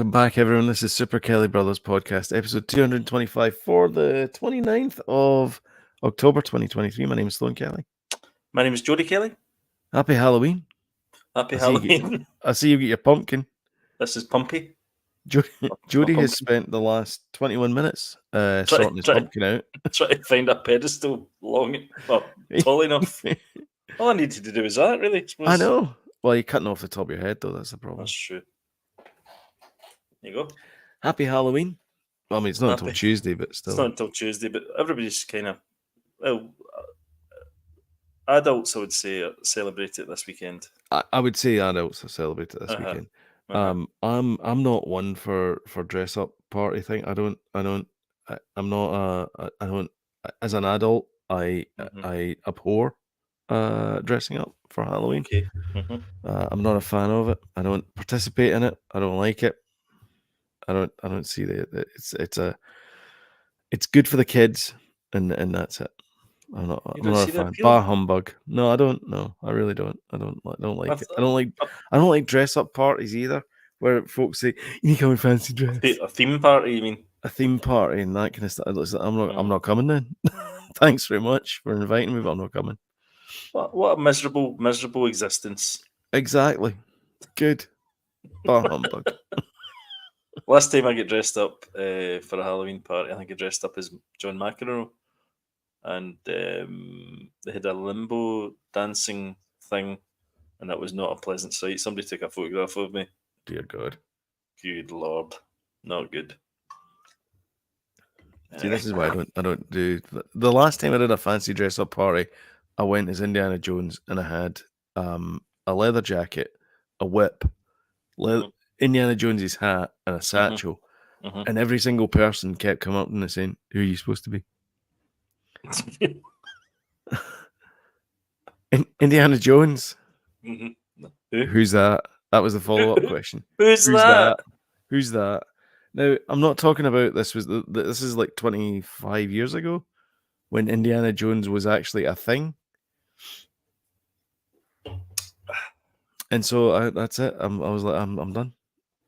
Welcome back, everyone. This is Super Kelly Brothers Podcast, episode 225 for the 29th of October 2023. My name is Sloan Kelly. My name is Jody Kelly. Happy Halloween. Happy I see you get- Halloween. I see you get your pumpkin. This is Pumpy. Jody has pumpkin. spent the last 21 minutes sorting his pumpkin out. Try to find a pedestal tall enough. All I needed to do is that, really. I know. Well, you're cutting off the top of your head, though. That's the problem. That's true. There you go. Happy Halloween. Well, I mean, it's not until Happy. Tuesday, but still. It's not until Tuesday, but everybody's kind of... Well, adults, I would say, celebrate it this weekend. I would say adults celebrate it this weekend. I'm not one for dress up party thing. I'm not I don't, as an adult, I abhor dressing up for Halloween. Okay. I'm not a fan of it. I don't participate in it. I don't like it. I don't see it's good for the kids and that's it. I'm not a fan. Bah humbug. No, I don't. No, I really don't. I don't like it. I don't like dress up parties either, where folks say you need to come in fancy dress. A theme party, you mean? A theme party and that kind of stuff. I'm not coming then. Thanks very much for inviting me, but I'm not coming. What a miserable existence. Exactly. Good. Bah humbug. Last time I get dressed up for a Halloween party, I think I dressed up as John McEnroe. And they had a limbo dancing thing, and that was not a pleasant sight. Somebody took a photograph of me. Dear God. Good Lord. Not good. See, this is why I don't do... The last time I did a fancy dress-up party, I went as Indiana Jones, and I had a leather jacket, a whip, Indiana Jones's hat, and a satchel. And every single person kept coming up and saying, "Who are you supposed to be?" Indiana Jones. Who's that? That was the follow-up question. Who's that? Who's that? Now, I'm not talking about this is like 25 years ago when Indiana Jones was actually a thing. And so that's it. I was like, I'm done.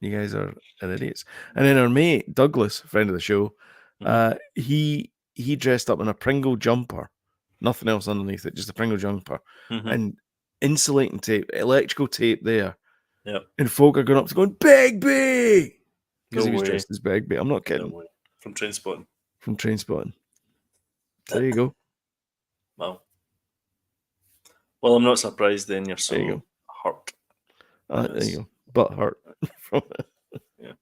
You guys are idiots. And then our mate Douglas, friend of the show, he dressed up in a Pringle jumper, nothing else underneath it, just a Pringle jumper, and insulating tape, electrical tape there. Yep. And folk are going up to going, Begbie! Because he was dressed as Begbie. I'm not kidding. No, from Trainspotting. From Trainspotting. There you go. Wow. Well, I'm not surprised then you're so hurt. There you go. Butt hurt from it. Yeah.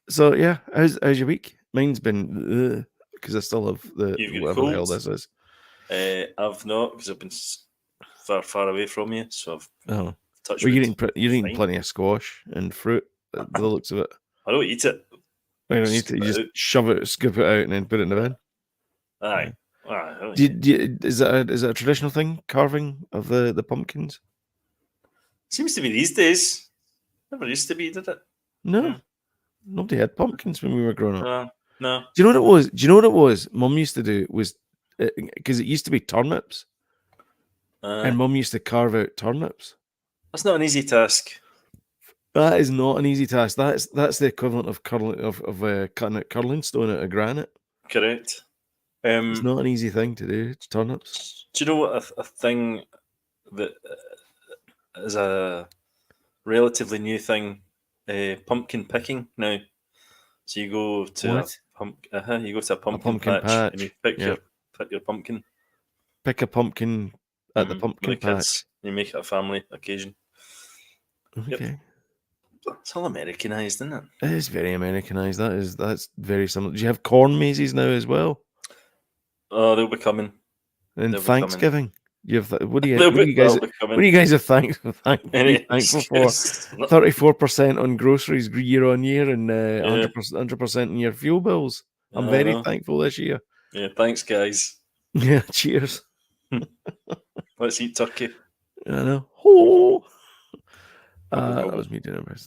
So yeah, how's your week? Mine's been because I still have the whatever the hell this is. I've not, because I've been far away from you, so I've touched. Well, you're eating plenty of squash and fruit. The looks of it. I don't eat it. I don't eat it. You just shove it, scoop it out, and then put it in the bin. Aye. Is that a traditional thing? Carving of the pumpkins? Seems to be these days. Never used to be, did it? No. Nobody had pumpkins when we were growing up. No. Do you know what it was? Mum used to do was because it used to be turnips, and Mum used to carve out turnips. That's not an easy task. That is not an easy task. That's the equivalent of cutting out curling stone out of granite. Correct. It's not an easy thing to do. It's turnips. Do you know what a thing that is a relatively new thing? Pumpkin picking now. So you go to a pumpkin patch and you pick your pumpkin. Pick a pumpkin at the pumpkin patch. You make it a family occasion. Okay. Yep. It's all Americanized, isn't it? It is very Americanized. That's very similar. Do you have corn mazes now as well? Oh, they'll be coming. And Thanksgiving. What do you guys are thankful for? 34% on groceries year on year and 100% in your fuel bills. I'm very thankful this year. Yeah, thanks, guys. Yeah, cheers. Let's eat turkey. I know. Oh. That was me doing an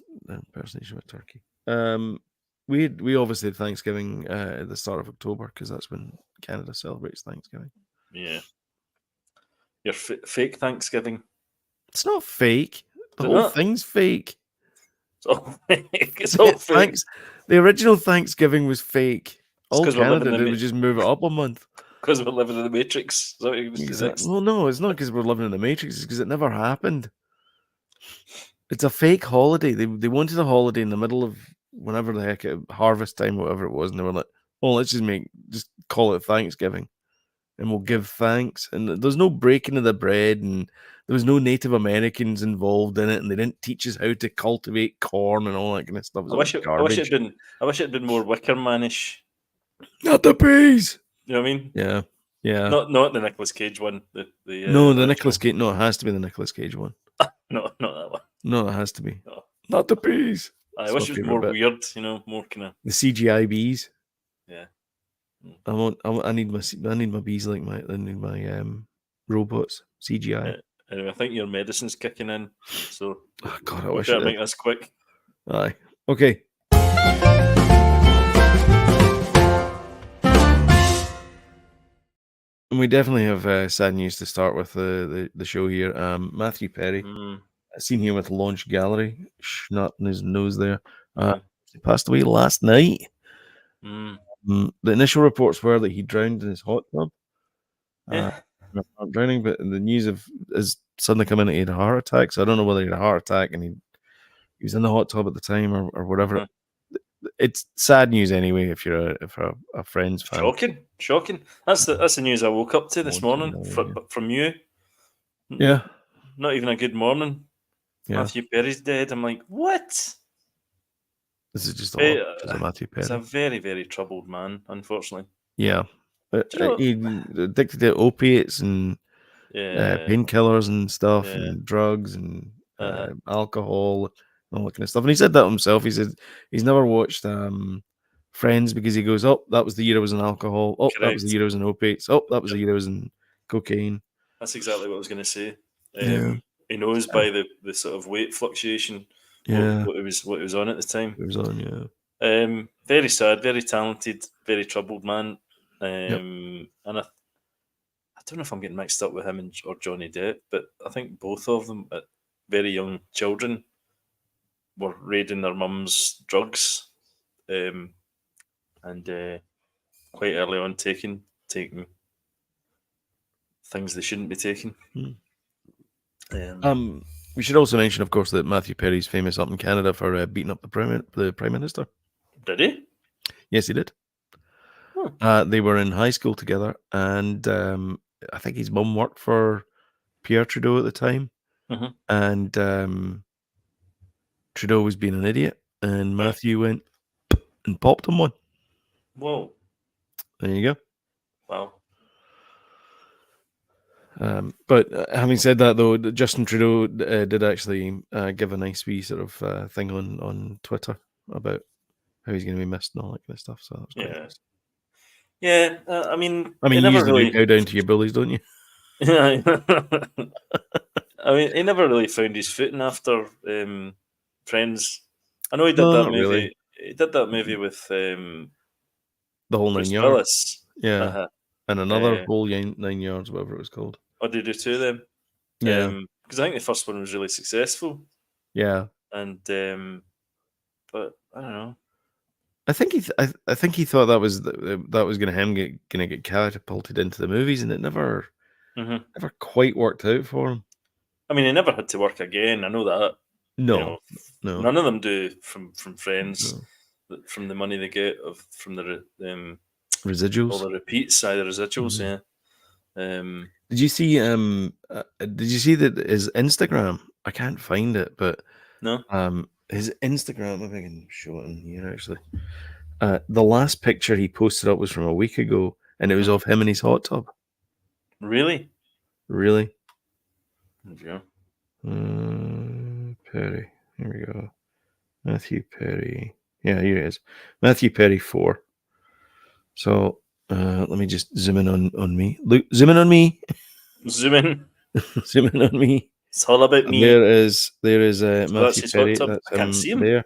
impersonation of turkey. We obviously had Thanksgiving at the start of October because that's when Canada celebrates Thanksgiving. Yeah. Your fake Thanksgiving. It's not fake. The whole thing's fake. It's all fake. It's all fake. Thanks. The original Thanksgiving was fake. All 'cause we're living Canada in the did was just move it up a month. Because we're living in the Matrix. Is that what you're going to say Exactly. next? Well, no, it's not because we're living in the Matrix. It's because it never happened. It's a fake holiday. They wanted a holiday in the middle of whenever the heck harvest time, whatever it was, and they were like, "Oh, let's just call it Thanksgiving, and we'll give thanks." And there's no breaking of the bread, and there was no Native Americans involved in it, and they didn't teach us how to cultivate corn and all that kind of stuff. It was I all wish it garbage. had been more Wickermanish. Not the peas. You know what I mean? Yeah, yeah. Not the Nicolas Cage one. The No, the original. Nicolas Cage. No, it has to be the Nicolas Cage one. No, not that one. No, it has to be. No. Not the peas. I It's wish my it was favourite more bit. weird. You know, more kind of The CGI bees. yeah. I need my bees like my robots. CGI. Anyway, I think your medicine's kicking in, so Oh God, I we'll wish try it to make did. this quick. Aye. Okay. And we definitely have sad news to start with the show here. Matthew Perry, seen here with Launch Gallery, snot in his nose there. He passed away last night. The initial reports were that he drowned in his hot tub. Not drowning, but the news is suddenly come in that he had a heart attack. So I don't know whether he had a heart attack and he was in the hot tub at the time or whatever. It's sad news anyway. If you're a Friends fan, Shocking. That's the news I woke up to this morning from you. Yeah, not even a good morning. Yeah. Matthew Perry's dead. I'm like, what? This is just a lot of Matthew Perry. He's a very, very troubled man, unfortunately. Yeah, he addicted to opiates and painkillers and stuff and drugs and alcohol and all that kind of stuff. And he said that himself. He said he's never watched Friends because he goes, "Oh, that was the year I was in alcohol. Oh, that was the year I was in opiates. Oh, that was the year I was in cocaine." That's exactly what I was going to say. He knows by the sort of weight fluctuation what he was on at the time. He was on, very sad, very talented, very troubled man. And I don't know if I'm getting mixed up with him or Johnny Depp, but I think both of them at very young children were raiding their mum's drugs, and quite early on taking things they shouldn't be taking. We should also mention, of course, that Matthew Perry's famous up in Canada for beating up the Prime Minister. Did he? Yes, he did. They were in high school together, and I think his mum worked for Pierre Trudeau at the time, and Trudeau was being an idiot, and Matthew went and popped him one. Whoa! There you go. Wow. But having said that, though, Justin Trudeau did actually give a nice wee sort of thing on Twitter about how he's going to be missed and all that kind of stuff. So that was quite nice. Yeah, I mean, you usually bow down to your bullies, don't you? Yeah. I mean, he never really found his footing after Friends. I know he did that movie. Really. He did that movie with The Whole 9 Yards. Willis. Yeah, and another Whole 9 Yards, whatever it was called. Or did he do two of them? Yeah, because I think the first one was really successful. Yeah, and but I don't know. I think he thought that was going to get catapulted into the movies, and it never quite worked out for him. I mean, he never had to work again. I know that. No, none of them do from Friends. From the money they get from the residuals, all the repeats, the residuals. Did you see? Did you see that his Instagram? I can't find it, but no. His Instagram. If I can show it in here, actually. The last picture he posted up was from a week ago, and it was of him in his hot tub. Really? Yeah. Perry. Here we go. Matthew Perry. Yeah, here it is. Matthew Perry 4. So let me just zoom in on me. Zoom in on me. Zoom in. Zoom in on me. It's all about me. There is Matthew Perry. That's I can't see him there.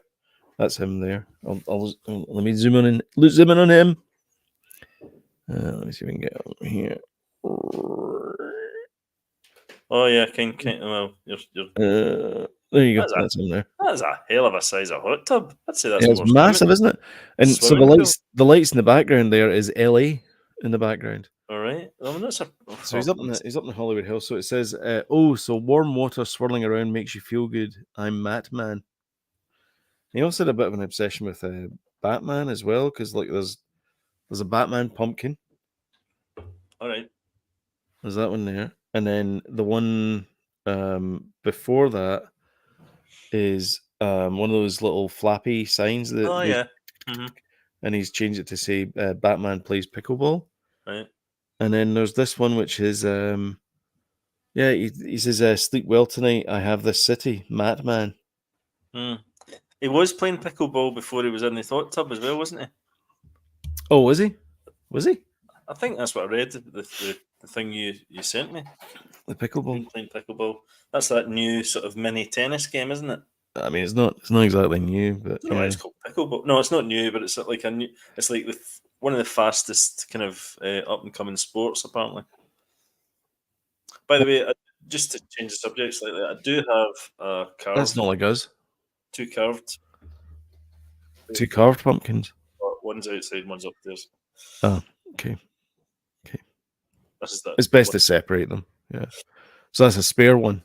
That's him there. Let me zoom in. Zoom in on him. Let me see if we can get over here. Oh yeah, well, you're there you go. That's him there. That's a hell of a size of hot tub. I'd say that's Yeah, it's more massive, isn't it? And so swimming pool. the lights in the background there is LA in the background. All right. I mean, that's a. So he's up in the Hollywood Hills. So it says, "Oh, so warm water swirling around makes you feel good. I'm Matt Man." He also had a bit of an obsession with Batman as well, because like there's a Batman pumpkin. All right. There's that one there, and then the one before that is one of those little flappy signs that. Oh goes, yeah. Mm-hmm. And he's changed it to say Batman plays pickleball. Right. And then there's this one which is he says sleep well tonight. I have this city, Matt Man. He was playing pickleball before he was in the hot tub as well, wasn't he? Oh, was he? Was he? I think that's what I read. The thing you sent me. The pickleball. Playing pickleball. That's that new sort of mini tennis game, isn't it? I mean, it's not exactly new, but No, it's called pickleball. No, it's not new, but it's like a new. It's like one of the fastest kind of up and coming sports, apparently. By the way, just to change the subject slightly, I do have a carved. That's not like us. Two carved. Two carved pumpkins. One's outside, one's upstairs. Oh, okay. This is that. It's best to separate them. Yeah. So that's a spare one.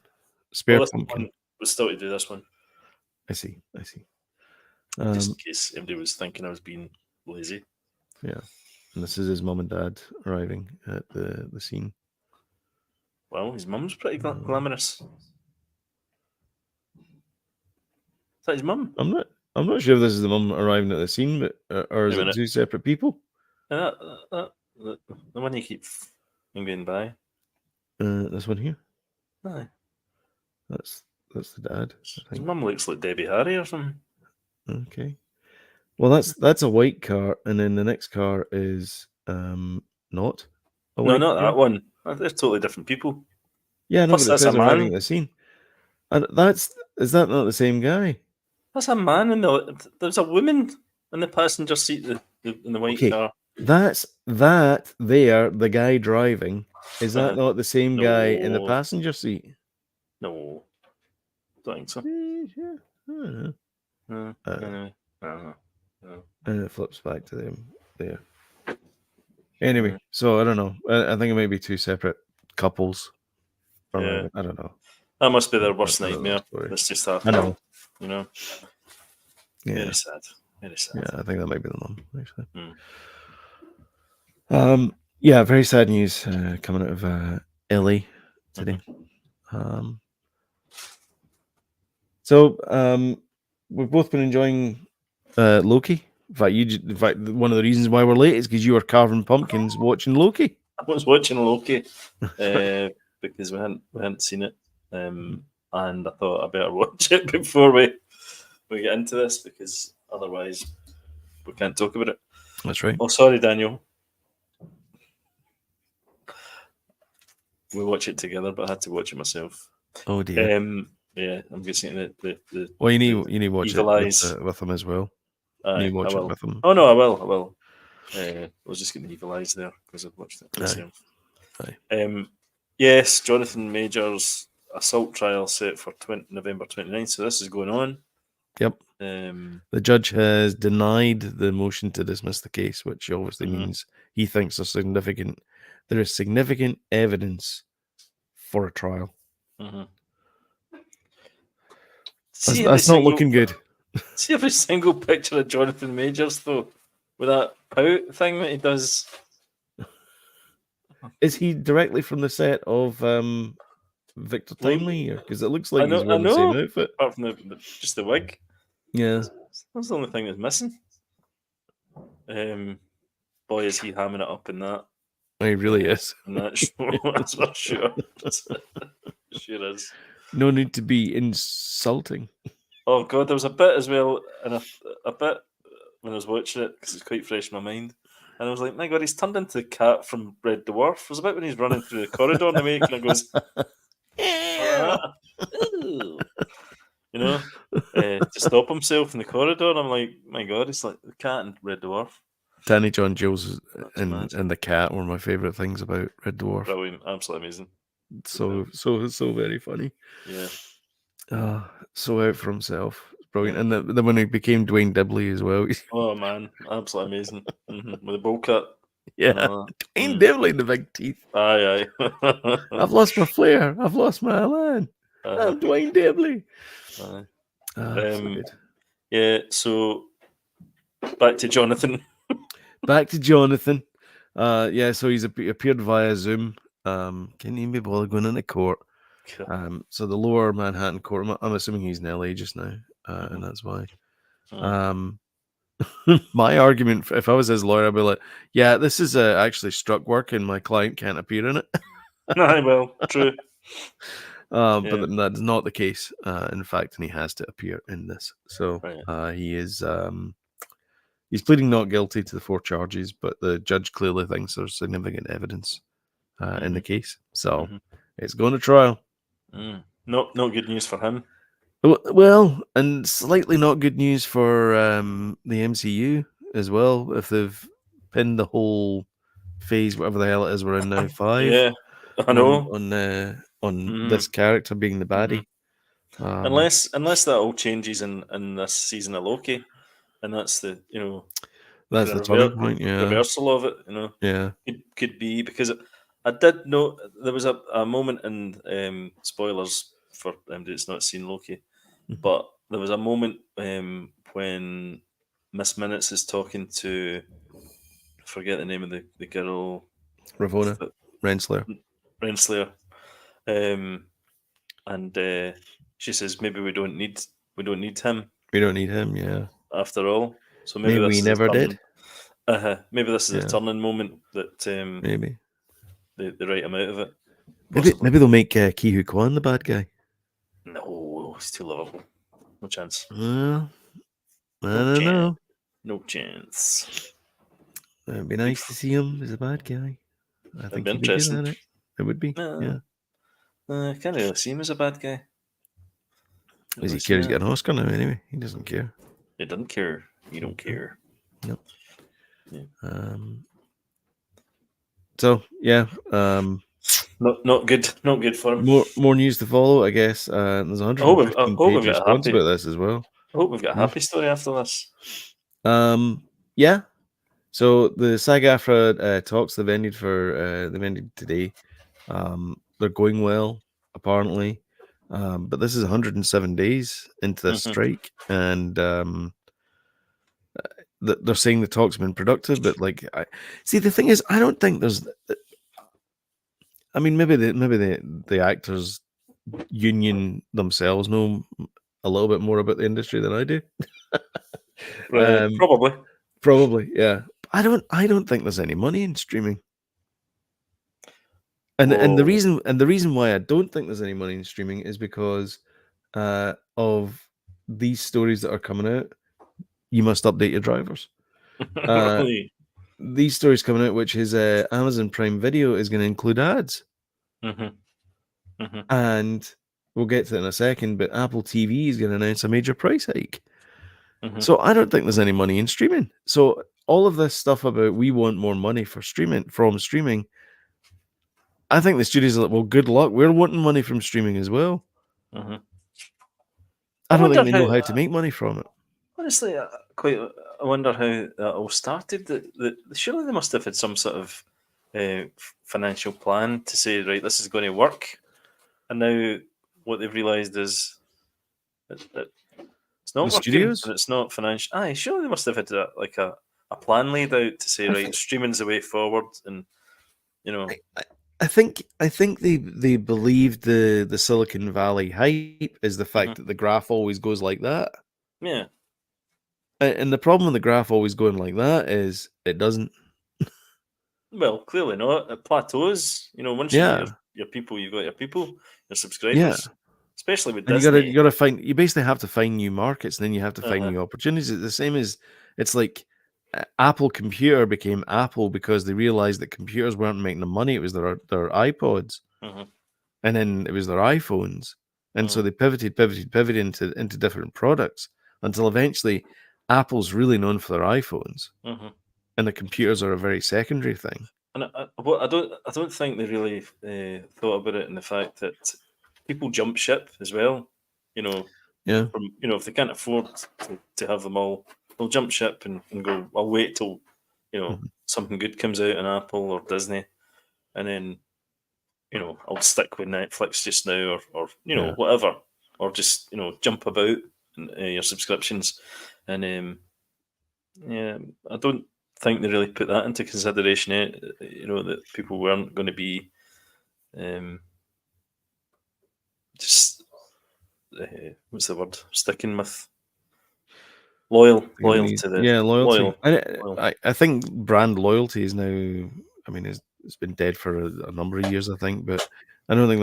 Spare pumpkin. We're still to do this one. I see. Just in case anybody was thinking I was being lazy. Yeah. And this is his mum and dad arriving at the scene. Well, his mum's pretty glamorous. Is that his mum? I'm not sure if this is the mum arriving at the scene, but or is it two separate people? The one you keep going by. This one here. Aye. That's the dad. His mum looks like Debbie Harry or something. Okay. Well, that's a white car, and then the next car is not. No, not that one. They're totally different people. Yeah, no, but it says arriving at the scene. And is that not the same guy? That's a man there's a woman in the passenger seat in the white car. That's there, the guy driving. Is that not the same guy in the passenger seat? No. Don't think so. Yeah. I don't know. No. And it flips back to them there. Anyway, so I don't know. I think it may be two separate couples. Yeah. I don't know. That must be their worst nightmare. It's just happened. I know. You know? Yeah. Very sad. Very sad. Yeah, I think that might be the mum, actually. Yeah, very sad news coming out of LA today. So we've both been enjoying Loki. In fact, one of the reasons why we're late is because you were carving pumpkins watching Loki. I was watching Loki because we hadn't seen it, and I thought I better watch it before we get into this, because otherwise we can't talk about it. That's right. Oh, sorry, Daniel. We watch it together, but I had to watch it myself. Oh dear. Yeah, I'm guessing the well, you need to watch it with him as well. You need to watch it with him. Oh no, I will. I was just getting Evil Eyes there because I've watched it myself. Aye. Yes, Jonathan Major's assault trial set for November 29th. So this is going on. Yep. The judge has denied the motion to dismiss the case, which obviously means he thinks there is significant evidence for a trial. That's not looking good. See every single picture of Jonathan Majors, though, with that pout thing that he does. Is he directly from the set of Victor Timely? Because it looks like he's wearing the same outfit. Apart from just the wig. Yeah. That's the only thing that's missing. Boy, is he hamming it up in that. He really is. In that show, that's for sure. Sure is. No need to be insulting. Oh God, there was a bit as well, and a bit when I was watching it, because it's quite fresh in my mind. And I was like, my God, he's turned into the cat from Red Dwarf. There's a bit when he's running through the corridor and the way he kind of goes, you know, to stop himself in the corridor. And I'm like, my God, it's like the cat in Red Dwarf. Danny John Jules and the cat were my favourite things about Red Dwarf. Brilliant, absolutely amazing. So very funny. Yeah. So out for himself. brilliant. And then when he became Dwayne Dibley as well, Oh man, absolutely amazing. With the bowl cut. yeah, All that. Dwayne Dibley and the big teeth. Aye. I've lost my flair. I've lost my Alan. Uh-huh. I'm Dwayne Dibley. Aye. So good. Yeah, so back to Jonathan. Back to Jonathan. Yeah, so he's appeared via Zoom. Can't even be bothered going into court. So the lower Manhattan court, I'm assuming he's in LA just now, and that's why. My argument, if I was his lawyer, I'd be like, yeah, this is actually struck work and my client can't appear in it. Aye, well, true. But that's not the case, in fact, and he has to appear in this. So he is... he's pleading not guilty to the 4 charges, but the judge clearly thinks there's significant evidence in the case. So it's going to trial. Not good news for him. Well, and slightly not good news for the MCU as well, if they've pinned the whole phase, whatever the hell it is we're in now, 5. Yeah, I know. On this character being the baddie. Unless that all changes in this season of Loki, and that's the that's the turning point. Yeah, reversal of it. Yeah, could be, because I did know there was a moment in spoilers for anybody that's not seen Loki, but there was a moment when Miss Minutes is talking to, I forget the name of the girl, Ravonna Renslayer. And she says maybe we don't need him. We don't need him, yeah. After all, so maybe we never did. Maybe this is a turning moment that maybe they write him out of it. Maybe they'll make Ki Hu Kwan the bad guy. No, he's too lovable. No chance. Well, I don't know. No chance. It'd be nice to see him as a bad guy. I think he'd be good at it. It would be. Yeah. I can't really see him as a bad guy. Does he care? He's got an Oscar now anyway. He doesn't care. He doesn't care. You don't care. No. Yeah. So yeah. Not good. Not good for him. More news to follow, I guess. There's 115 page response about this as well. I hope we've got a happy story after this. Yeah. So the SAG-AFTRA talks they've ended today. They're going well, apparently. But this is 107 days into the strike, and they're saying the talks have been productive. But the thing is, I don't think there's. I mean, maybe the actors union themselves know a little bit more about the industry than I do. Probably, yeah. I don't think there's any money in streaming. And the reason why I don't think there's any money in streaming is because of these stories that are coming out. You must update your drivers. These stories coming out, which is Amazon Prime Video is going to include ads. And we'll get to it in a second, but Apple TV is going to announce a major price hike. So I don't think there's any money in streaming. So all of this stuff about we want more money from streaming, I think the studios are like, well, good luck. We're wanting money from streaming as well. I don't think they know how to make money from it. Honestly, I wonder how that all started. Surely they must have had some sort of financial plan to say, right, this is going to work. And now what they've realised is that it's not working, studios? and it's not financial. Surely they must have had a plan laid out to say, right, streaming's the way forward, and I think they believed the Silicon Valley hype is the fact that the graph always goes like that. Yeah. And the problem with the graph always going like that is it doesn't. Well, clearly not. It plateaus. Once you get your people, you've got your people, your subscribers. Yeah. Especially with Disney. You gotta you basically have to find new markets, and then you have to find new opportunities. It's the same as it's like Apple Computer became Apple because they realized that computers weren't making them money. It was their iPods, and then it was their iPhones, and so they pivoted into different products until eventually Apple's really known for their iPhones, and the computers are a very secondary thing. And I don't think they really thought about it in the fact that people jump ship as well. Yeah. from, if they can't afford to have them all, they'll jump ship and go, I'll wait till, Mhm. something good comes out on Apple or Disney, and then, I'll stick with Netflix just now, or Yeah. whatever, or just, jump about your subscriptions. And yeah, I don't think they really put that into consideration yet, that people weren't going to be um, just, what's the word, sticking with loyal to the Yeah, loyalty. loyal. I think brand loyalty is now. I mean, it's been dead for a number of years, I think, but I don't think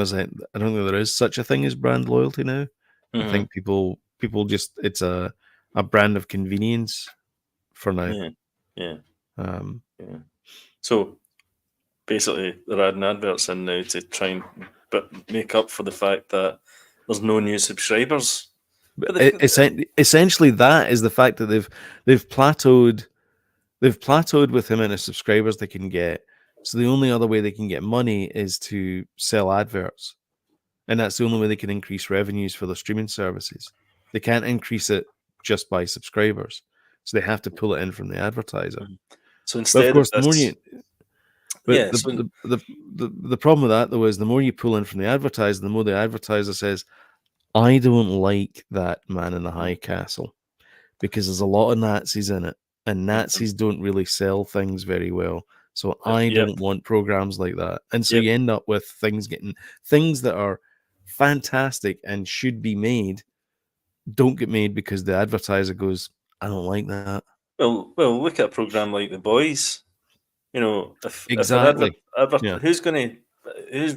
there is such a thing as brand loyalty now. I Mhm. think people just it's a brand of convenience for now. Yeah, yeah, Um, yeah. So basically, they're adding adverts in now to try and make up for the fact that there's no new subscribers. But essentially, that is the fact that they've plateaued. They've plateaued with the amount of subscribers they can get. So the only other way they can get money is to sell adverts. And that's the only way they can increase revenues for their streaming services. They can't increase it just by subscribers. So they have to pull it in from the advertiser. So But of instead course, of this, yeah, the problem with that though is the more you pull in from the advertiser, the more the advertiser says, I don't like that Man in the High Castle because there's a lot of Nazis in it, and Nazis don't really sell things very well. So I yep, don't want programs like that. And so yep. you end up with things that are fantastic and should be made don't get made because the advertiser goes, I don't like that. Well, look at a program like The Boys. If an Exactly. Yeah. who's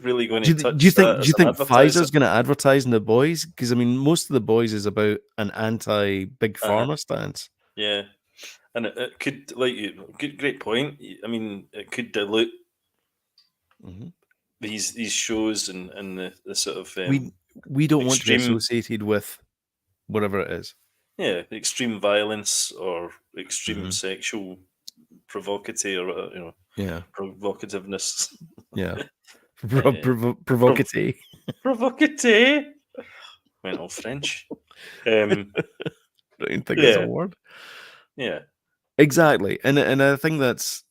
really going to Do you touch think that as an advertiser? Pfizer's going to advertise in The Boys? Because I mean, most of The Boys is about an anti-big Uh-huh. pharma stance. Yeah, and it could, great point. I mean, it could dilute these shows and the sort of We don't want to be extreme, associated with whatever it is. extreme violence or extreme sexual provocative or Yeah. provocativeness. Yeah. Provocative. Provocative. Went all French. I don't even think it's a Yeah, word. yeah. Exactly. And I think that's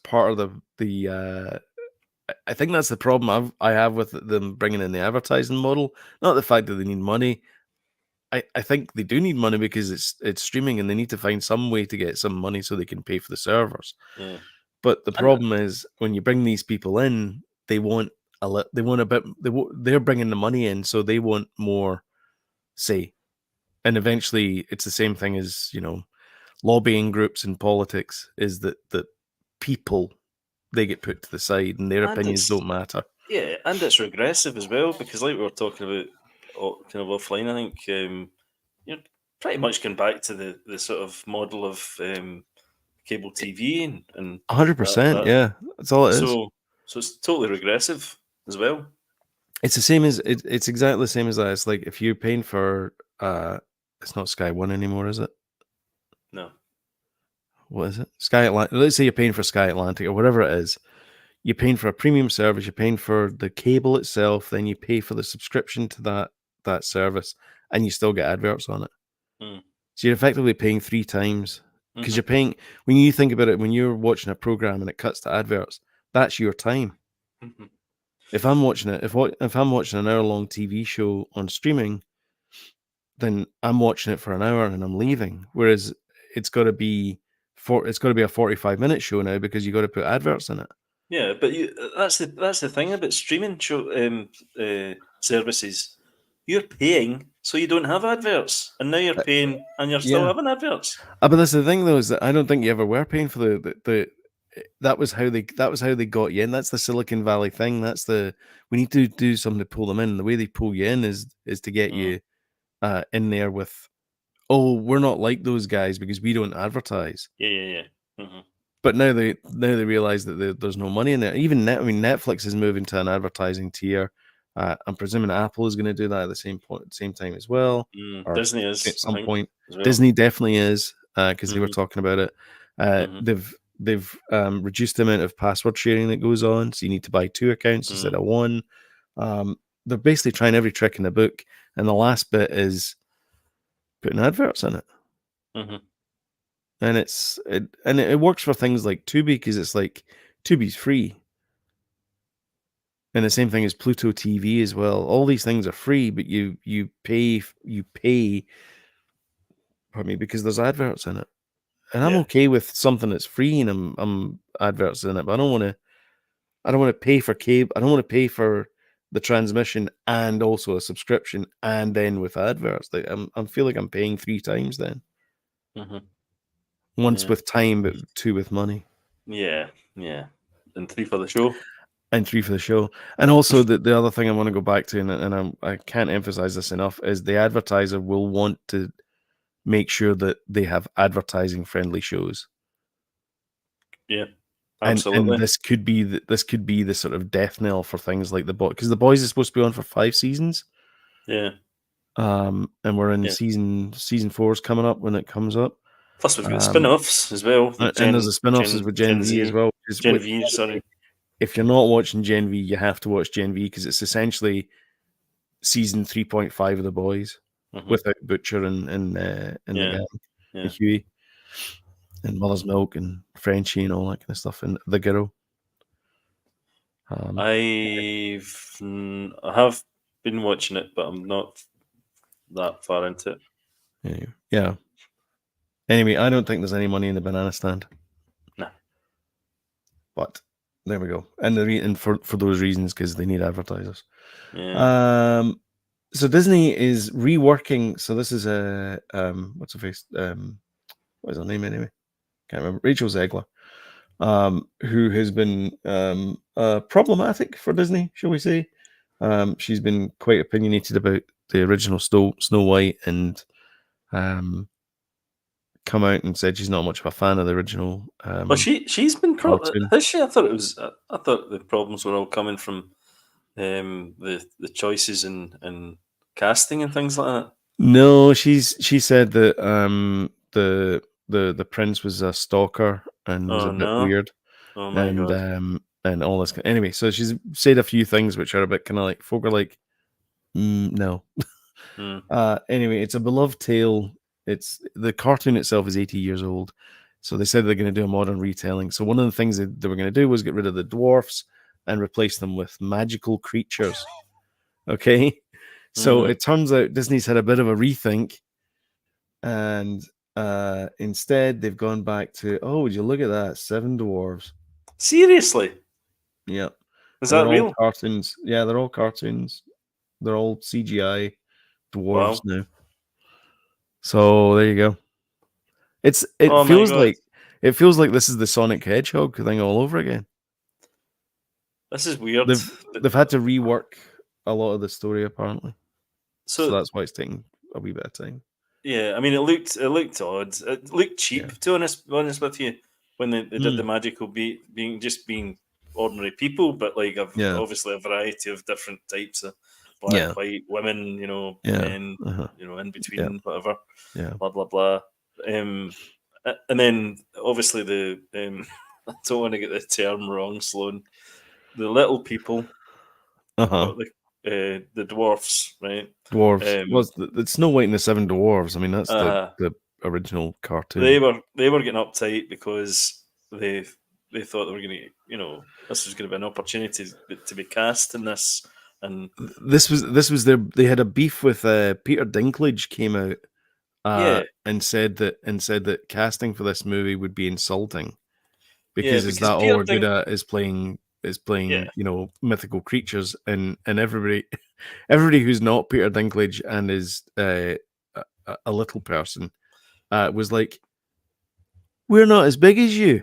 part of the I think that's the problem I have with them bringing in the advertising model. Not the fact that they need money. I think they do need money because it's streaming and they need to find some way to get some money so they can pay for the servers. Yeah. But the And problem is when you bring these people in, they want they want a bit. They're bringing the money in, so they want more say. And eventually, it's the same thing as lobbying groups in politics. Is that people they get put to the side and their opinions don't matter. yeah, and it's regressive as well because, like we were talking about, kind of offline, I think you're pretty much going back to the sort of model of cable TV and 100%. that. Yeah, that's all it is. So it's totally regressive as well. It's the same as it's exactly the same as that. It's like if you're paying for it's not Sky One anymore, is it? No. What is it? Sky Atlantic. Let's say you're paying for Sky Atlantic or whatever it is. You're paying for a premium service. You're paying for the cable itself. Then you pay for the subscription to that service, and you still get adverts on it. Mm. So you're effectively paying 3 times because you're paying. When you think about it, when you're watching a program and it cuts to adverts, that's your time. Mm-hmm. If I'm watching it, if I'm watching an hour-long TV show on streaming, then I'm watching it for an hour and I'm leaving. Whereas it's got to be a 45-minute show now because you got to put adverts in it. Yeah, but that's the thing about streaming services. You're paying so you don't have adverts, and now you're paying and you're still having adverts. But that's the thing, though, is that I don't think you ever were paying for the. That was how they got you in. That's the Silicon Valley thing. We need to do something to pull them in. The way they pull you in is to get you in there with, oh, we're not like those guys because we don't advertise. Yeah. Mm-hmm. But now they realize that there's no money in there. Even Netflix is moving to an advertising tier. I'm presuming Apple is going to do that at the same time as well. Or Disney is at some point. well. Disney definitely is because they were talking about it. They've reduced the amount of password sharing that goes on, so you need to buy 2 accounts instead of 1. They're basically trying every trick in the book, and the last bit is putting adverts in it. Mm-hmm. And it works for things like Tubi, because it's like Tubi's free. And the same thing as Pluto TV as well. All these things are free, but you pay, pardon me, because there's adverts in it. And I'm Yeah. okay with something that's free and I'm adverts in it, but I don't want to pay for cable. I don't want to pay for the transmission and also a subscription and then with adverts. Like I feel like I'm paying 3 times then. Mm-hmm. Once Yeah. with time, but 2 with money. Yeah. And 3 for the show. And 3 for the show. And also the other thing I want to go back to, and I can't emphasize this enough, is the advertiser will want to make sure that they have advertising friendly shows. Yeah, absolutely. And this could be the sort of death knell for things like The Boys, because The Boys is supposed to be on for 5 seasons. Yeah. And we're in season 4's coming up when it comes up. Plus, we've got spin-offs as well. And there's a spin-offs with Gen V as well. Gen V, sorry. If you're not watching Gen V, you have to watch Gen V, because it's essentially season 3.5 of The Boys without Butcher and the gang, and Huey, and Mother's Milk and Frenchie and all that kind of stuff, and the girl. I have been watching it, but I'm not that far into it. Yeah. Anyway, I don't think there's any money in the banana stand. No. But there we go. And for those reasons, because they need advertisers. Yeah. So Disney is reworking. So this is a what's her face? What is her name anyway? Can't remember. Rachel Zegler, who has been problematic for Disney, shall we say? She's been quite opinionated about the original Snow White, and come out and said she's not much of a fan of the original. Well, she's been cartoon. Has she? I thought the problems were all coming from the choices and casting and things like that. No, she said that the prince was a stalker and was a bit weird. Oh my god. And all this. Anyway, so she's said a few things which are a bit kind of like, folk are like, no. Anyway, it's a beloved tale. It's the cartoon itself is 80 years old. So they said they're going to do a modern retelling. So one of the things they were going to do was get rid of the dwarfs and replace them with magical creatures. Okay. So it turns out Disney's had a bit of a rethink, and instead they've gone back to, would you look at that, 7 dwarves. Seriously? Yep. Is that real? All cartoons. Yeah, they're all cartoons. They're all CGI dwarves now. So there you go. It feels like this is the Sonic Hedgehog thing all over again. This is weird. They've had to rework a lot of the story apparently. So that's why it's taking a wee bit of time. Yeah, I mean, it looked odd. It looked cheap, to be honest with you, when they did the magical being ordinary people, but like obviously a variety of different types of black, white, women, men, in between, whatever, blah blah blah. And then obviously I don't want to get the term wrong, Sloan. The little people, the dwarfs, right? Dwarves. It's Snow White and the 7 Dwarves. I mean, that's the original cartoon. They were getting uptight because they thought they were going to, this was going to be an opportunity to be cast in this. And this was they had a beef with Peter Dinklage came out and said that casting for this movie would be insulting because is that all we're good at is playing mythical creatures, and everybody who's not Peter Dinklage and is a little person was like, we're not as big as you.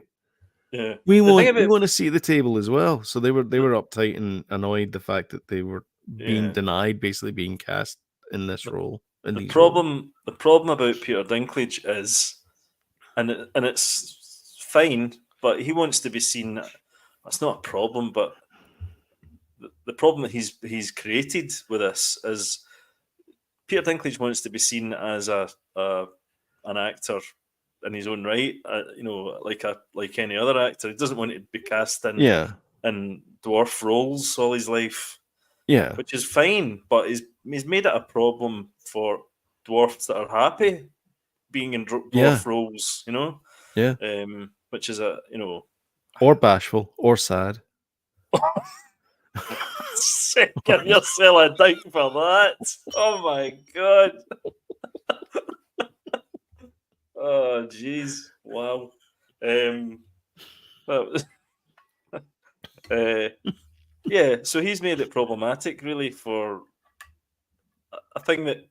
Yeah, we want to see the table as well. So they were uptight and annoyed the fact that they were being denied basically being cast in this role. The problem about Peter Dinklage is, and it's fine, but he wants to be seen. That's not a problem, but the problem that he's created with this is Peter Dinklage wants to be seen as an actor in his own right, like any other actor. He doesn't want to be cast in dwarf roles all his life. Yeah, which is fine, but he's made it a problem for dwarfs that are happy being in dwarf Yeah. roles, you know, Yeah. which is a, you know, Or bashful or sad. give yourself a dike for that. Oh my god. Oh jeez. Wow. Well, yeah, so he's made it problematic really for a thing that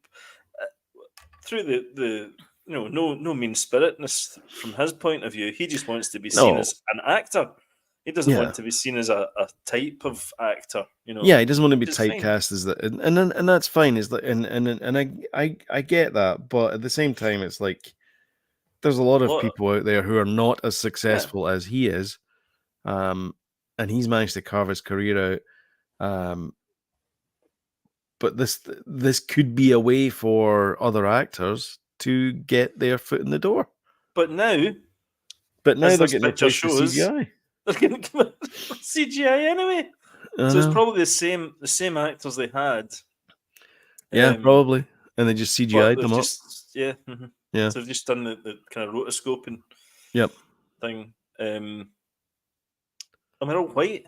through the you know, no mean spiritedness from his point of view. He just wants to be seen No. as an actor. He doesn't Yeah. want to be seen as a type of actor, you know. Yeah, he doesn't want to be which is fine. typecast as that, and that's fine. Is like, and I get that, but at the same time, it's like there's a lot of people out there who are not as successful as he is, and he's managed to carve his career out. But this could be a way for other actors to get their foot in the door. But now they're as this getting picture replaced with shows, CGI. they're going to come out with CGI anyway. So it's probably the same actors they had. Yeah, probably. And they just CGI'd them up. Yeah. Mhm. Yeah. So they've just done the kind of rotoscoping Yep. thing. And they're all white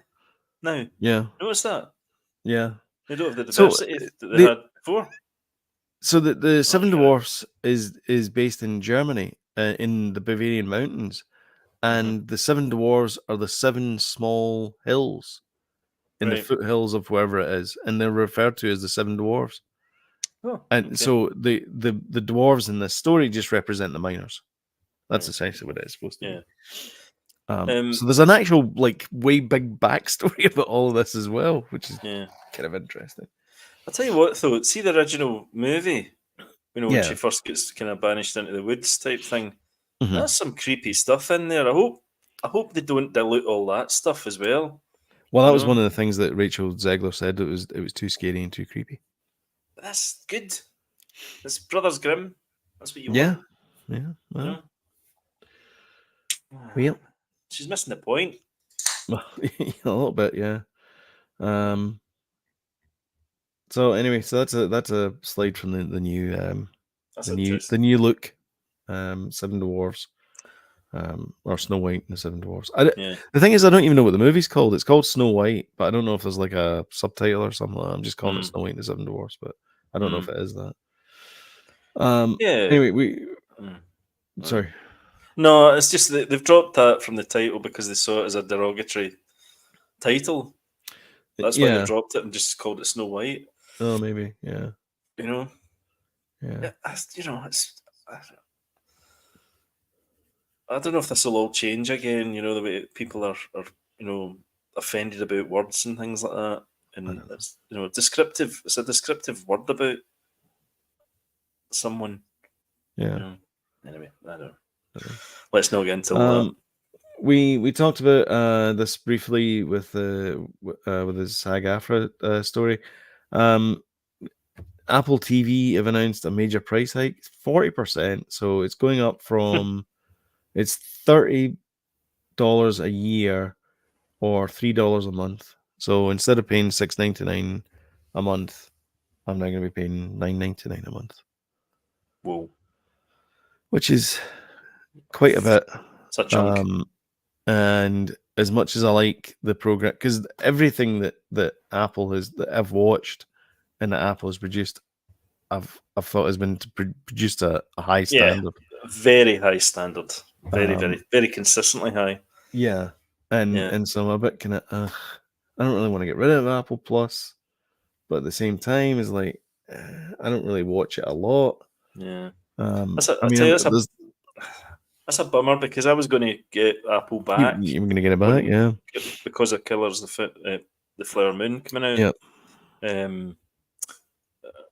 now. Yeah. Notice that? Yeah. They don't have the diversity that they had before. So the Seven Dwarfs is based in Germany, in the Bavarian Mountains. And the Seven Dwarfs are the 7 small hills in the foothills of wherever it is. And they're referred to as the 7 Dwarfs. Oh, and so the dwarves in this story just represent the miners. That's essentially what it's supposed to be. So there's an actual way big backstory about all of this as well, which is kind of interesting. I'll tell you what though, see the original movie, you know, when she first gets kind of banished into the woods type thing. There's some creepy stuff in there. I hope they don't dilute all that stuff as well. Well, that was one of the things that Rachel Zegler said. It was too scary and too creepy. But that's good. It's Brothers Grimm. That's what you want. Yeah. Well, she's missing the point. A little bit, yeah. So anyway, so that's a slide from the new the new look, Seven Dwarfs, or Snow White and the Seven Dwarfs. The thing is, I don't even know what the movie's called. It's called Snow White, but I don't know if there's like a subtitle or something. I'm just calling it Snow White and the Seven Dwarfs, but I don't know if it is that. Anyway, sorry. No, it's just that they've dropped that from the title because they saw it as a derogatory title. That's why they dropped it and just called it Snow White. Oh, maybe, yeah. You know, yeah. You know, I don't know if this will all change again. You know, the way people are you know, offended about words and things like that, and it's, you know, descriptive. It's a descriptive word about someone. Yeah. You know? Anyway, I don't know. Let's not get into that. We talked about this briefly with his SAG-AFTRA story. Apple TV have announced a major price hike, 40%. So it's going up from it's $30 a year or $3 a month. So instead of paying $6.99 a month, I'm now going to be paying $9.99 a month. Whoa. Which is quite a bit. It's a chunk. And as much as I like the program, because everything that Apple has, that I've watched and that Apple has produced, I've thought has been produced a high standard. Yeah, very high standard. Very consistently high. Yeah. And so I'm a bit kind of, I don't really want to get rid of Apple Plus, but at the same time, it's like, I don't really watch it a lot. Yeah. That's a bummer because I was going to get Apple back. You were going to get it back, yeah. Because of Killers, the Flower Moon coming out. Yeah.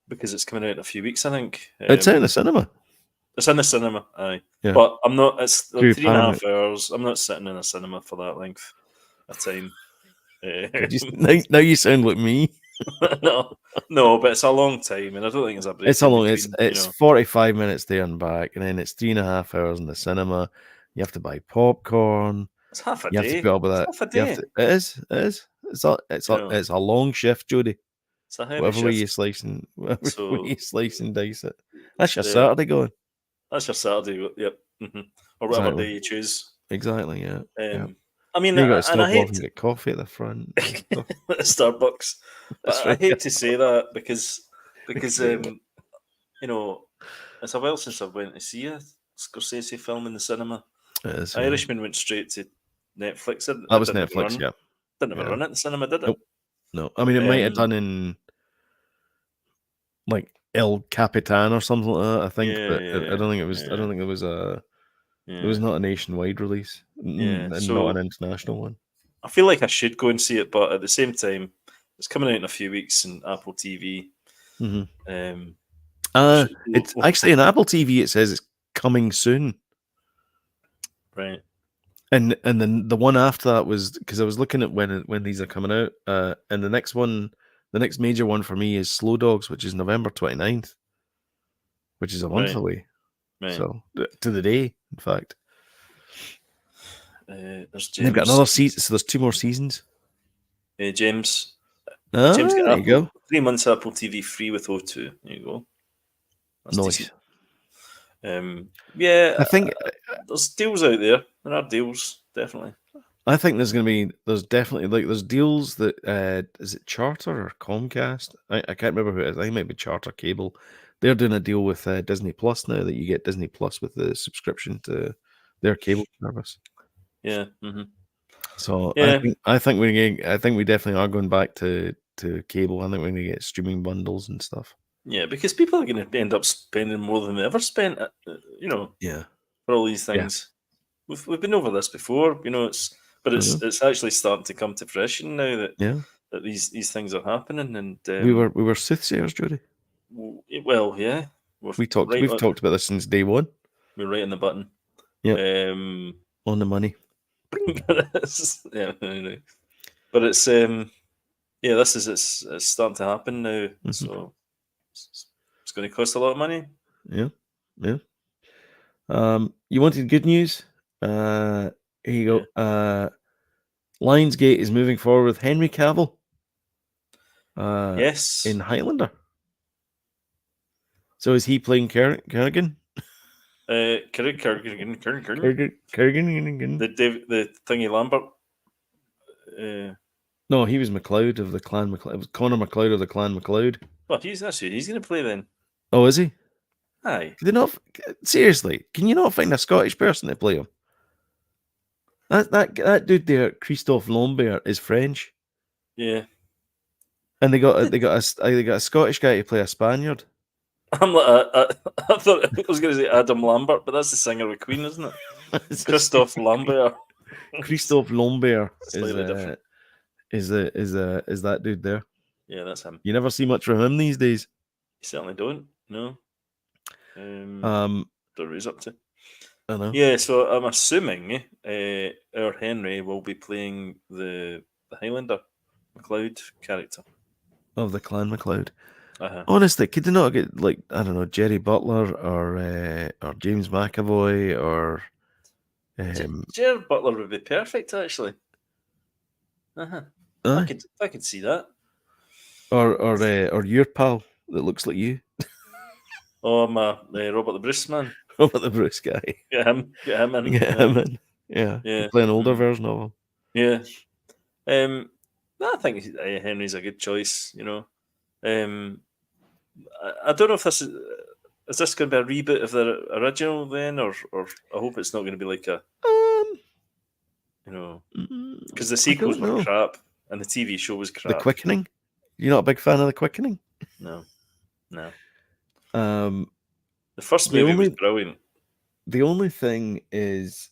Because it's coming out in a few weeks, I think. It's out in the cinema. It's in the cinema, aye. Yeah. But I'm not. It's like 3.5 hours. I'm not sitting in a cinema for that length of time. Now you sound like me. no, but it's a long time, and I don't think it's a break. It's a long. It's 45 minutes there and back, and then it's 3.5 hours in the cinema. You have to buy popcorn. It's half a day. You have to put up with that. Half a day. It is. It's a long shift, Jody. It's a heavy whatever way shift. whatever way So you slice and dice it. That's your uh, Saturday going. that's your Saturday. Yep. Or whatever Exactly. day you choose. Exactly. Yeah. Yeah. I mean, You got to and I stop off hate and get coffee at the front. and stuff. Starbucks, That's but I right. hate to say that because Yeah. you know, it's a while since I went to see a Scorsese film in the cinema. It is, yeah. Irishman went straight to Netflix. That was Didn't Netflix. run, Yeah. didn't ever Yeah. run it in the cinema, did it? Nope. No. I mean, it might have Um, done in like El Capitan or something like that. I think, Yeah, but yeah, I don't think it was. I yeah, don't think it was a. It was yeah. not a nationwide release, Yeah, and so- not an international one. I feel like I should go and see it, but at the same time, it's coming out in a few weeks in Apple TV. hmm Um, It's actually in Apple TV. It says it's coming soon. right. And then the one after that was because I was looking at when these are coming out, and the next major one for me is Slow Dogs, which is November 29th, which is a month Right. away. Right. So to the day, in fact. There's James. They've got another season, so there's 2 more seasons. James Ah, got there you go. 3 months Apple TV free with O2. There you go. That's Nice. decent. Yeah, I think there's deals out there. There are deals, definitely. I think there's definitely there's deals that is it Charter or Comcast? I can't remember who it is. I think it might be Charter Cable. They're doing a deal with Disney Plus now that you get Disney Plus with the subscription to their cable service. Yeah. So Yeah. I think we definitely are going back to cable. I think we're going to get streaming bundles and stuff. Yeah, because people are going to end up spending more than they ever spent. Yeah. For all these things. Yeah. We've been over this before. It's actually starting to come to fruition now that these things are happening. And we were soothsayers, Jody. Well, yeah. We've talked about this since day one. We're right on the button. Yeah. On the money. Yeah, anyway. But it's it's starting to happen now. Mm-hmm. So it's going to cost a lot of money. Yeah. You wanted good news? Here you go. Yeah. Lionsgate is moving forward with Henry Cavill. Yes. In Highlander. So is he playing Kerrigan? Kerrigan. The thingy Lambert. No, he was MacLeod of the Clan MacLeod. It was Connor MacLeod of the Clan MacLeod. Well, he's going to play then. Oh, is he? Aye. Seriously, can you not find a Scottish person to play him? That dude there, Christophe Lambert, is French. Yeah. And they got a Scottish guy to play a Spaniard. I'm like, I thought I was going to say Adam Lambert, but that's the singer of Queen, isn't it? Christophe Lambert. Christophe Lambert is that dude there? Yeah, that's him. You never see much from him these days. You certainly don't. No. What he's up to. I know. Yeah, so I'm assuming our Henry will be playing the Highlander MacLeod character of the Clan MacLeod. Uh-huh. Honestly, could they not get Jerry Butler or James McAvoy or Jerry Butler would be perfect actually. I could see that. Or your pal that looks like you. Oh, I'm Robert the Bruce man. Robert the Bruce guy. Get him in. Yeah. Play an older version of him. Yeah. I think Henry's a good choice. I don't know if this is this going to be a reboot of the original then, or I hope it's not going to be like a because the sequels were crap and the TV show was crap. The Quickening. You're not a big fan of The Quickening? No. The first movie was brilliant. The only thing is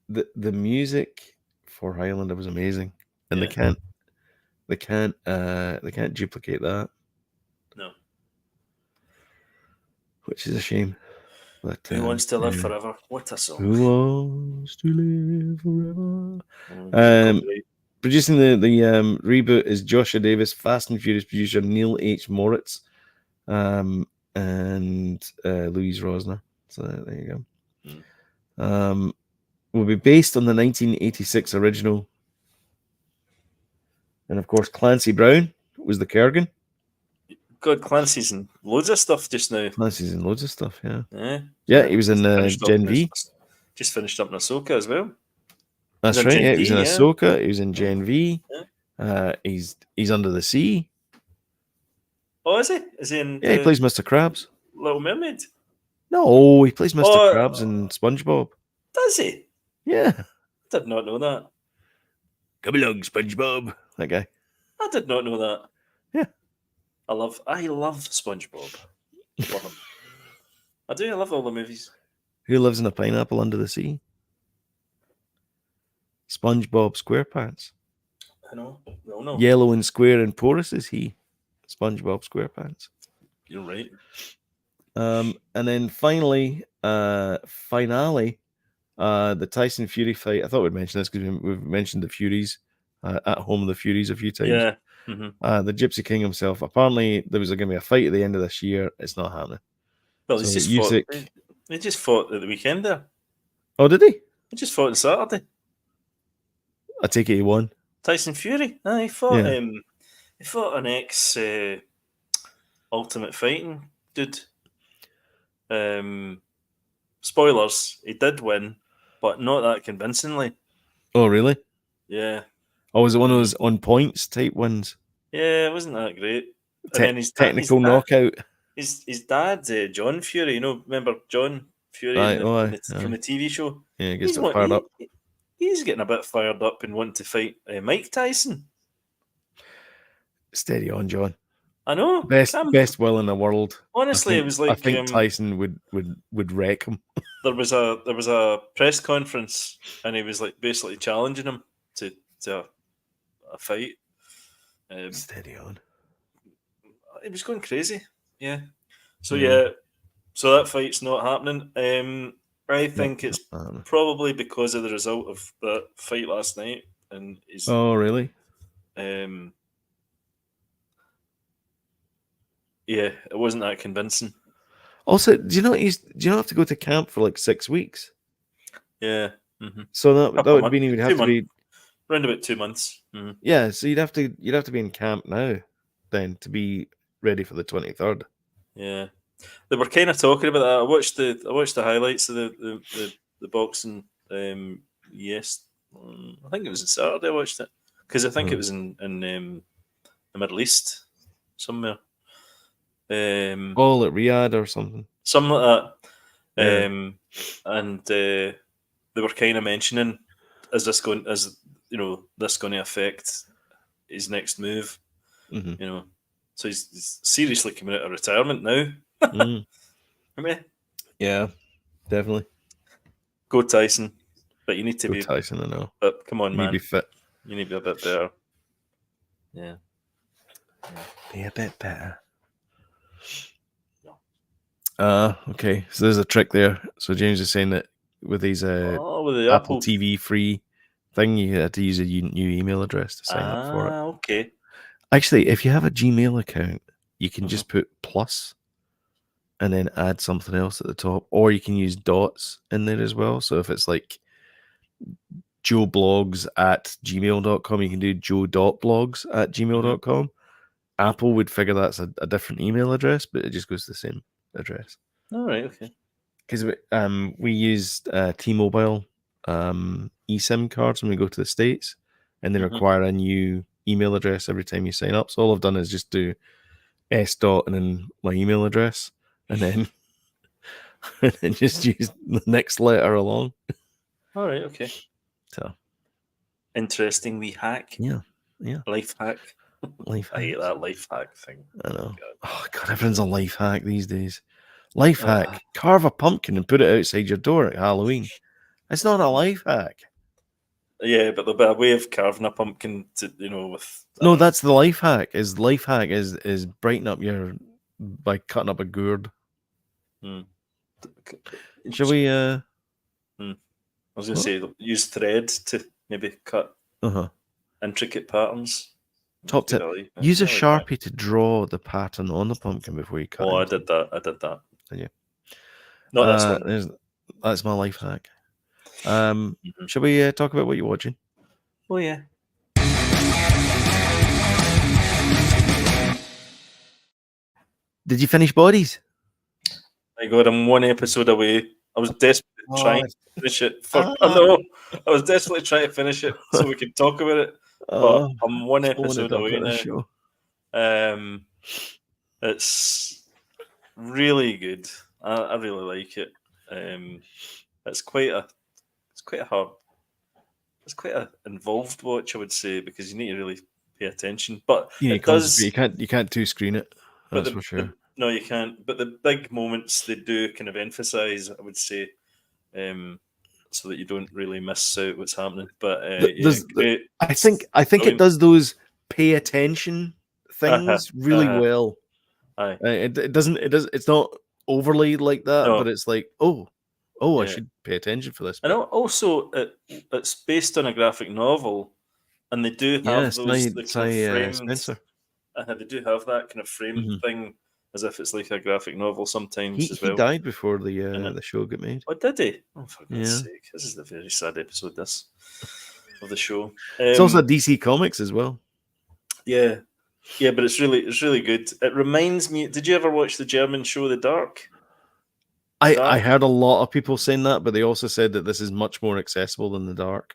that the music for Highlander was amazing, and they can't duplicate that. No. Which is a shame. But Who wants to live forever? What a song! Who wants to live forever? Producing the reboot is Joshua Davis, Fast and Furious producer Neil H. Moritz, and Louise Rosner. So there you go. Will be based on the 1986 original, and of course Clancy Brown was the Kurgan. God, Clancy's in loads of stuff just now. Clancy's in loads of stuff. Yeah. Yeah, Yeah, he was in finished up Gen in V. just finished up in Ahsoka as well. That's in right. Gen Yeah, he was in V, yeah. Ahsoka. He was in Gen V. Yeah. He's Under the Sea. Oh, is he? Is he in Yeah, he plays Mr. Krabs. Little Mermaid? No, he plays Mr. Oh, Krabs in SpongeBob. Does he? Yeah. Did not know that. Come along, SpongeBob. That guy. I did not know that. Yeah. I love SpongeBob. Love him. I do. I love all the movies. Who lives in a pineapple under the sea? SpongeBob SquarePants. I know. We all know. Yellow and square and porous is he. SpongeBob SquarePants. You're right. And then finally, the Tyson Fury fight. I thought we'd mention this because we've mentioned the Furies at Home of the Furies a few times. Yeah. Mm-hmm. The Gypsy King himself. Apparently, there was going to be a fight at the end of this year. It's not happening. Well, So he's just Usyk- fought. He just fought at the weekend there. Oh, did he? He just fought on Saturday. I take it he won. Tyson Fury. He fought. Yeah. He fought an ex Ultimate Fighting dude. Spoilers: he did win, but not that convincingly. Oh, really? Yeah. Oh, was it one of those on points type wins? Yeah, it wasn't that great. And then his Technical his dad- knockout. His dad, John Fury, remember John Fury Aye, from the TV show? Yeah, he gets He's a bit fired up. He's getting a bit fired up and wanting to fight Mike Tyson. Steady on, John. I know. Best will in the world. Honestly, it was like I think Tyson would wreck him. There was a press conference and he was like basically challenging him to a fight. Steady on. It was going crazy. Yeah. So Yeah. so that fight's not happening. I think it's probably because of the result of that fight last night, and he's Oh, really? Yeah, it wasn't that convincing. Also, do you know have to go to camp for like 6 weeks? Yeah. Mm-hmm. So that would mean he would have to be around about 2 months. Mm-hmm. Yeah, so you'd have to be in camp now then to be ready for the 23rd. Yeah. They were kind of talking about that. I watched the highlights of the boxing yes. I think it was on Saturday I watched it. Because I think it was in the Middle East somewhere. All at Riyadh or something. Something like that. Yeah. And they were kind of mentioning this going to affect his next move. Mm-hmm. So he's seriously coming out of retirement now. Mm. I mean, Yeah, definitely. Go Tyson, but you need to be Tyson. I know. But come on, you man, need to be fit. You need to be a bit better. Yeah. Be a bit better. Okay. So there's a trick there. So James is saying that with these with the Apple TV free thing, you had to use a new email address to sign up for it. Okay. Actually, if you have a Gmail account, you can just put plus and then add something else at the top, or you can use dots in there as well. So if it's like joeblogs@gmail.com, you can do joe.blogs@gmail.com. Apple would figure that's a different email address, but it just goes to the same address. All right, okay. Because we used T-Mobile eSIM cards when we go to the States, and they require a new email address every time you sign up. So all I've done is just do s dot and then my email address, and then just use the next letter along. All right, okay. So interesting wee hack. Yeah. Life hack. Life hack. I hate that life hack thing. I know. Oh God, everyone's a life hack these days. Life hack: carve a pumpkin and put it outside your door at Halloween. It's not a life hack. Yeah, but there'll be a way of carving a pumpkin to with. No, that's the life hack. Is brighten up by cutting up a gourd. Shall we? I was going to say use thread to maybe cut intricate patterns. Top tip: use a Sharpie to draw the pattern on the pumpkin before you cut. Oh, I did that. Did you? No, that's one. That's my life hack. Shall we talk about what you're watching? Oh yeah. Did you finish Bodies? My God, I'm one episode away. I was desperately trying to finish it. I was desperately trying to finish it so we could talk about it. But I'm one episode away now. Show. It's really good. I really like it. It's quite an involved watch, I would say, because you need to really pay attention. But You it does. You can't two screen it. That's for sure. No, you can't. But the big moments they do kind of emphasize, I would say, so that you don't really miss out what's happening. But great. I think it does those pay attention things really well. Aye. It doesn't. It's not overly like that, but it's like, I should pay attention for this. And also, it's based on a graphic novel, and they do have those framed. They do have that kind of framed thing, as if it's like a graphic novel sometimes as well. He died before the show got made. Oh, did he? Oh, for God's sake! This is a very sad episode. This of the show. It's also DC Comics as well. Yeah, but it's really good. It reminds me. Did you ever watch the German show The Dark? I heard a lot of people saying that, but they also said that this is much more accessible than The Dark,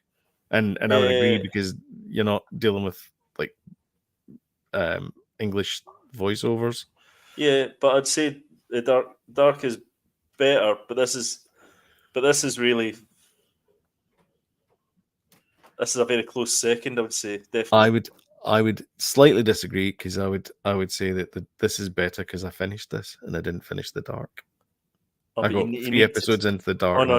and I would agree because you're not dealing with like English voiceovers. Yeah, but I'd say the Dark is better, but this is really. This is a very close second, I would say. Definitely. I would slightly disagree because I would say that this is better because I finished this and I didn't finish The Dark. I got 3 episodes into The Dark. Oh no!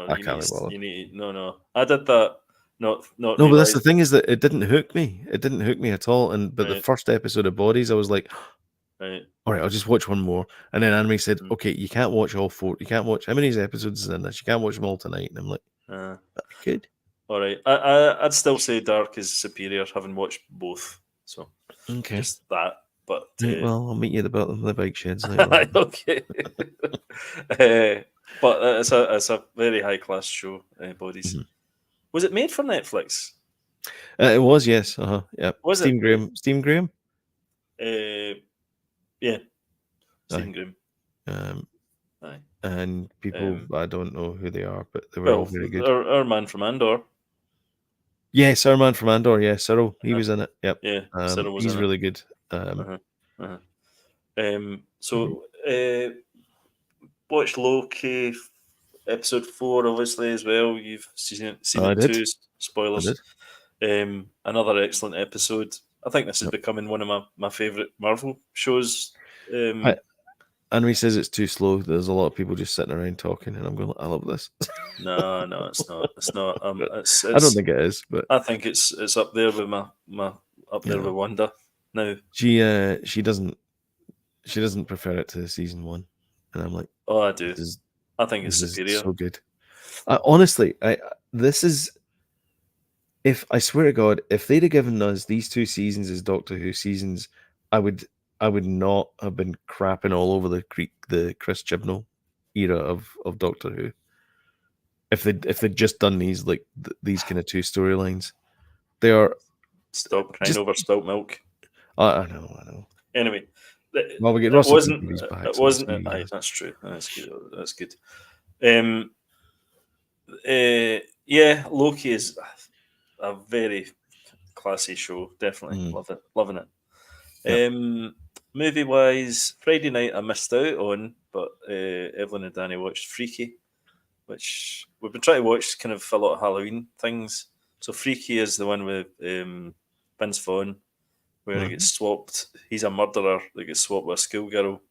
I can't be bothered. No. I did that. Not. No, but that's the thing is that it didn't hook me. It didn't hook me at all. But the first episode of Bodies, I was like, right. All right, I'll just watch one more. And then Anne-Marie said, okay, you can't watch all 4. You can't watch how many episodes is in this? You can't watch them all tonight. And I'm like, good. All right. I'd still say Dark is superior, having watched both. So okay, just that. But well, I'll meet you at the bike sheds later. Okay. But it's a very high class show. Bodies. Mm-hmm. Was it made for Netflix? It was, yes. Yeah. Was Stephen Graham? Stephen Graham? Yeah. Stephen Graham. Aye. And people, I don't know who they are, but they were all very good. Our man from Andor. Yes, our man from Andor. Yeah, Cyril. He was in it. Yep. Yeah, Cyril was he's really good. So watched Loki episode 4, obviously, as well. You've seen it too. Spoilers. Another excellent episode. I think this is becoming one of my favourite Marvel shows. Anne-Marie says it's too slow. There's a lot of people just sitting around talking, and I'm going, I love this. No, it's not. It's not. I don't think it is, but I think it's up there with my with Wanda. Now she doesn't prefer it to season 1, and I'm like, oh, I do. I think it's superior. So good. Honestly, this is. If I swear to God, if they'd have given us these 2 seasons as Doctor Who seasons, I would not have been crapping all over the Chris Chibnall era of Doctor Who. If they'd just done these these kind of 2 storylines, they are. Stop crying over spilt milk. I know. Anyway, well, we get Russell back. It wasn't. That's true. That's good. Yeah, Loki is a very classy show. Definitely loving it. Yep. Movie wise, Friday night I missed out on, but Evelyn and Danny watched Freaky, which we've been trying to watch kind of a lot of Halloween things. So Freaky is the one with Vince Vaughn, where he gets swapped. He's a murderer that gets swapped with a schoolgirl.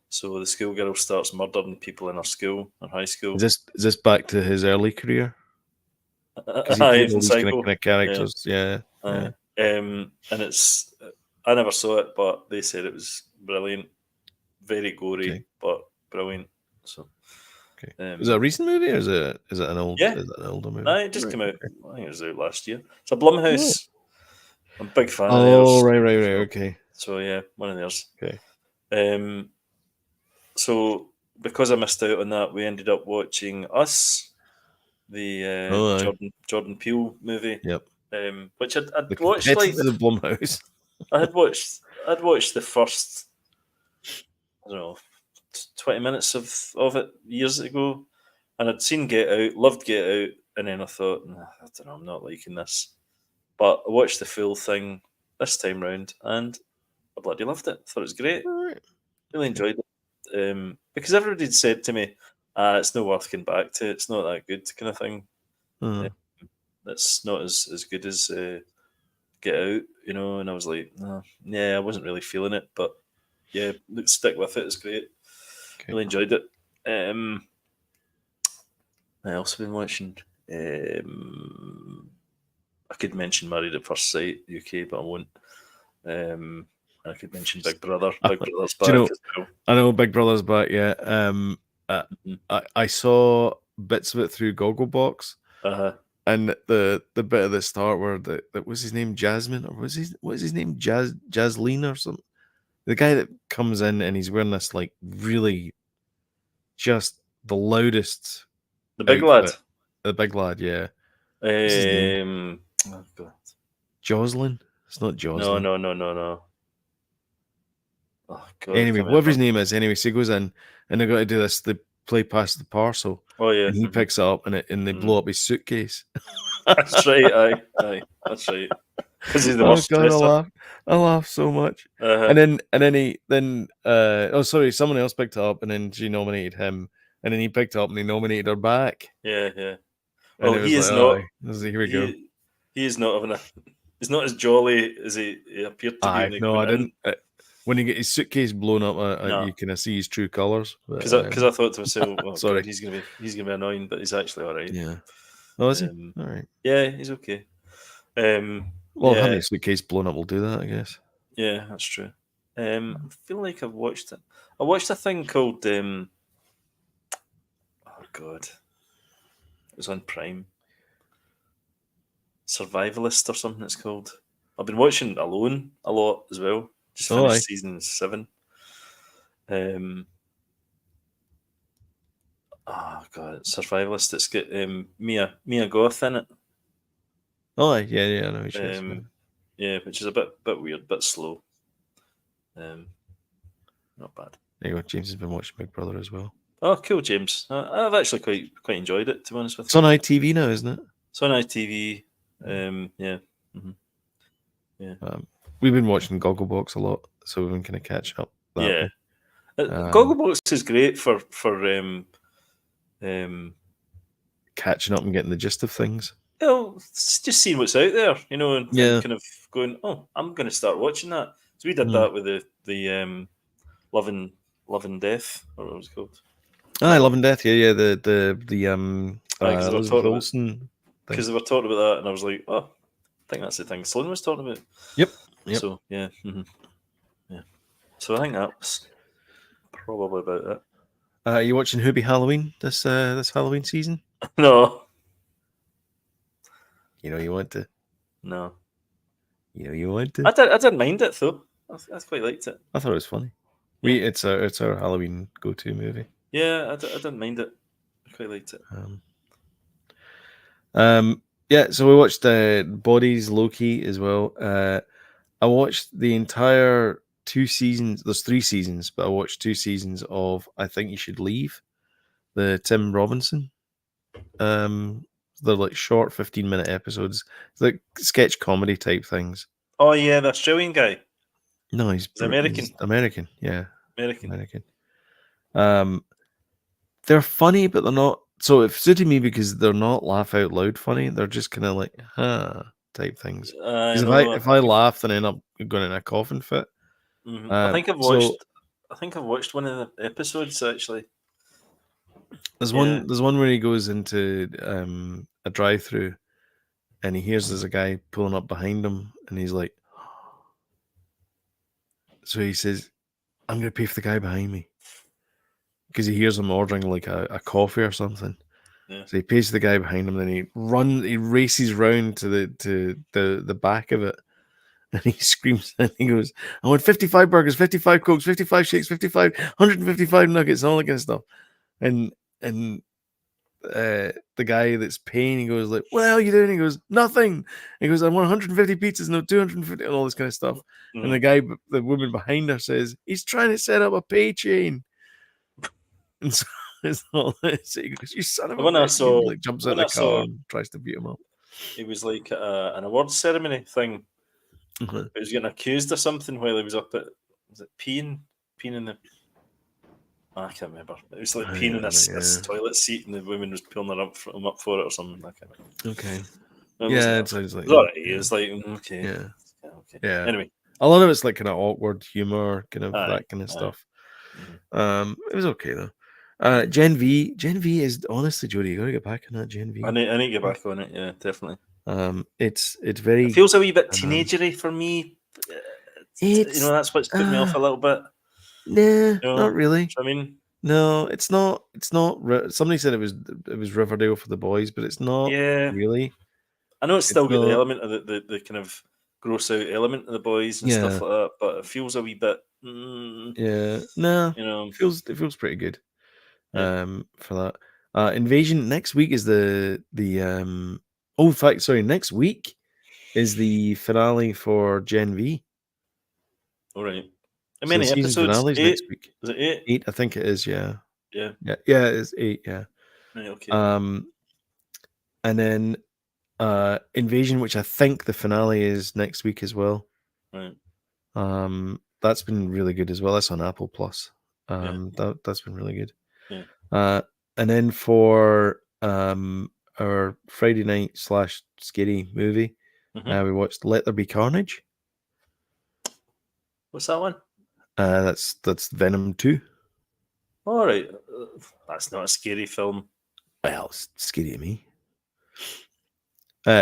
So the schoolgirl starts murdering people in her school, her high school. Is this back to his early career? Because he these kind of characters, yeah. And it's. I never saw it, but they said it was brilliant, very gory, but brilliant. So, is it a recent movie or is it an old? Yeah, is it an older movie? It just came out. I think it was out last year. It's a Blumhouse. I'm a big fan of theirs. Oh, right. Okay. So yeah, one of theirs. Okay. So because I missed out on that, we ended up watching Us, the Jordan Peele movie. Yep. Which I'd watched like the Blumhouse. I'd watched the first I don't know, 20 minutes of it years ago, and I'd seen Get Out, loved Get Out, and then I thought, nah, I don't know, I'm not liking this. But I watched the full thing this time round, and I bloody loved it. Thought it was great. All right. Really enjoyed it. Because everybody said to me, it's not worth going back to. It's not that good, kind of thing. Uh, It's not as good as Get Out, you know. And I was like, no, yeah, I wasn't really feeling it, but yeah, let's stick with it. It's great. Okay. Really enjoyed it. I also been watching. I could mention Married at First Sight UK, but I won't. I could mention Big Brother. Big Brother's back Do you know- as well. I know Big Brother's back. Yeah. Mhm. I saw bits of it through Gogglebox, Uh-huh. and the bit at the start where that was his name Jasmine, or what is his name Jasleen or something. The guy that comes in and he's wearing this like really just the loudest The Big Lad. outfit. The big lad, yeah. What's his name? Oh God. Jocelyn? It's not Jocelyn. No. Oh God. Anyway, can't whatever his remember. name is, anyway, so he goes in and they got to do this. They play past the parcel, Oh yeah. and he mhm. picks it up and they Mhm. blow up his suitcase. That's right. Aye. That's right. Because he's the Oh worst God, I dresser. laughed so much. Uh-huh. And then someone else picked it up and then she nominated him, and then he picked it up and he nominated her back. Yeah. And Well, it was he is like, not. here we go. He is not having a. He's not as jolly as he appeared to be. Aye, no, I didn't. When he get his suitcase blown up, No. you can see his true colours. Because I thought to myself, oh, Sorry. God, he's gonna be annoying, but he's actually all right. yeah. Oh, is he? Um, All right. Yeah, he's okay. Well, yeah. having a suitcase blown up will do that, I guess. Yeah, that's true. I feel like I've watched it. I watched a thing called oh God, it was on Prime. Survivalist or something it's called. I've been watching Alone a lot as well. Just Oh, finished aye. season 7. Oh God, Survivalist. It's got Mia Goth in it. Oh, aye, yeah, I know who she is. Yeah, which is a bit weird, bit slow. Not bad. There you go. James has been watching Big Brother as well. Oh, cool, James. I've actually quite enjoyed it, to be honest with It's you. on ITV now, isn't it? It's on ITV. Yeah. We've been watching Gogglebox a lot, so we've been kind of catching up. Yeah. Gogglebox is great for catching up and getting the gist of things. you know, it's just seeing what's out there, you know, and Yeah. kind of going, oh, I'm going to start watching that. So we did Mm. that with the Love and Death, or what it was called. Love and Death, yeah, the 'cause they were Elizabeth talking about- Olsen. Because they were talking about that, and I was like, oh, I think that's the thing Sloan was talking about. Yep. So yeah, yeah. So I think that's probably about it. Are you watching Hubie Halloween this Halloween season? No, You know you want to. no. You know you want to. I didn't mind it though. I quite liked it. I thought it was funny. Yeah. It's our Halloween go-to movie. Yeah, I didn't mind it. I quite liked it. Yeah, so we watched Bodies, Loki as well. I watched the entire 2 seasons. There's 3 seasons, but I watched 2 seasons of I Think You Should Leave, the Tim Robinson. They're like short 15-minute episodes, it's like sketch comedy type things. Oh yeah, the Australian guy. No, he's American. American, yeah. American. They're funny, but they're not. So it suited me because they're not laugh out loud funny. They're just kind of like type things. Because if I laugh, then I end up going in a coughing fit. I think I've watched. I think I've watched one of the episodes actually. There's one where he goes into a drive-through, and he hears there's a guy pulling up behind him, and he's like, so he says, "I'm gonna pay for the guy behind me," because he hears him ordering like a coffee or something. Yeah. So he pays the guy behind him, then he races round to the back of it, and he screams and he goes, "I want 55 burgers, 55 cokes, 55 shakes, 155 nuggets, and all that kind of stuff." And the guy that's paying, he goes like, "What the hell are you doing?" He goes, "Nothing." He goes, "I want 150 pizzas, no 250," and all this kind of stuff. And the woman behind her says, "He's trying to set up a pay chain." And so it's all this. He goes, "You son of The a one I bitch!" He saw, like jumps the out one I the car saw, and tries to beat him up. he was like at an awards ceremony thing. Mhm. He was getting accused of something while he was up at, was it peeing in the, I can't remember. It was like peeing in this toilet seat, and the woman was pulling him up for it or something. I can't remember. Okay. It Yeah, wasn't it sounds like It was alright. yeah. It was like okay, Yeah. okay. Yeah. Anyway, A lot of it's like kind of awkward humor, kind of aye, that kind of aye. stuff. Mhm. It was okay though. Gen V is honestly, Jody, you gotta get back on that Gen V. I need to get back on it. Yeah, definitely. It's very. It feels a wee bit teenagery for me. It's That's what's put me off a little bit. nah, You know, not really. do you know what I mean? No, it's not. It's not. Somebody said it was Riverdale for the boys, but it's not Yeah, really. I know it's It's still got the not. element of the kind of gross out element of the boys and stuff Yeah, like that, but it feels a wee bit, yeah. Nah, you know, it feels pretty good. yeah. For that. Invasion next week is in fact, sorry, next week is the finale for Gen V. All right. How So the many season episodes? finale is 8? next week. Is it 8? 8, I think it is. Yeah, Yeah. it's 8. Yeah. Right, okay. And then Invasion, which I think the finale is next week as well. Right. That's been really good as well. That's on Apple Plus. Yeah. That's been really good. Yeah. And then for our Friday night / scary movie, Mhm. we watched Let There Be Carnage. What's that one? That's Venom 2. All right. That's not a scary film. Well, it's scary to me.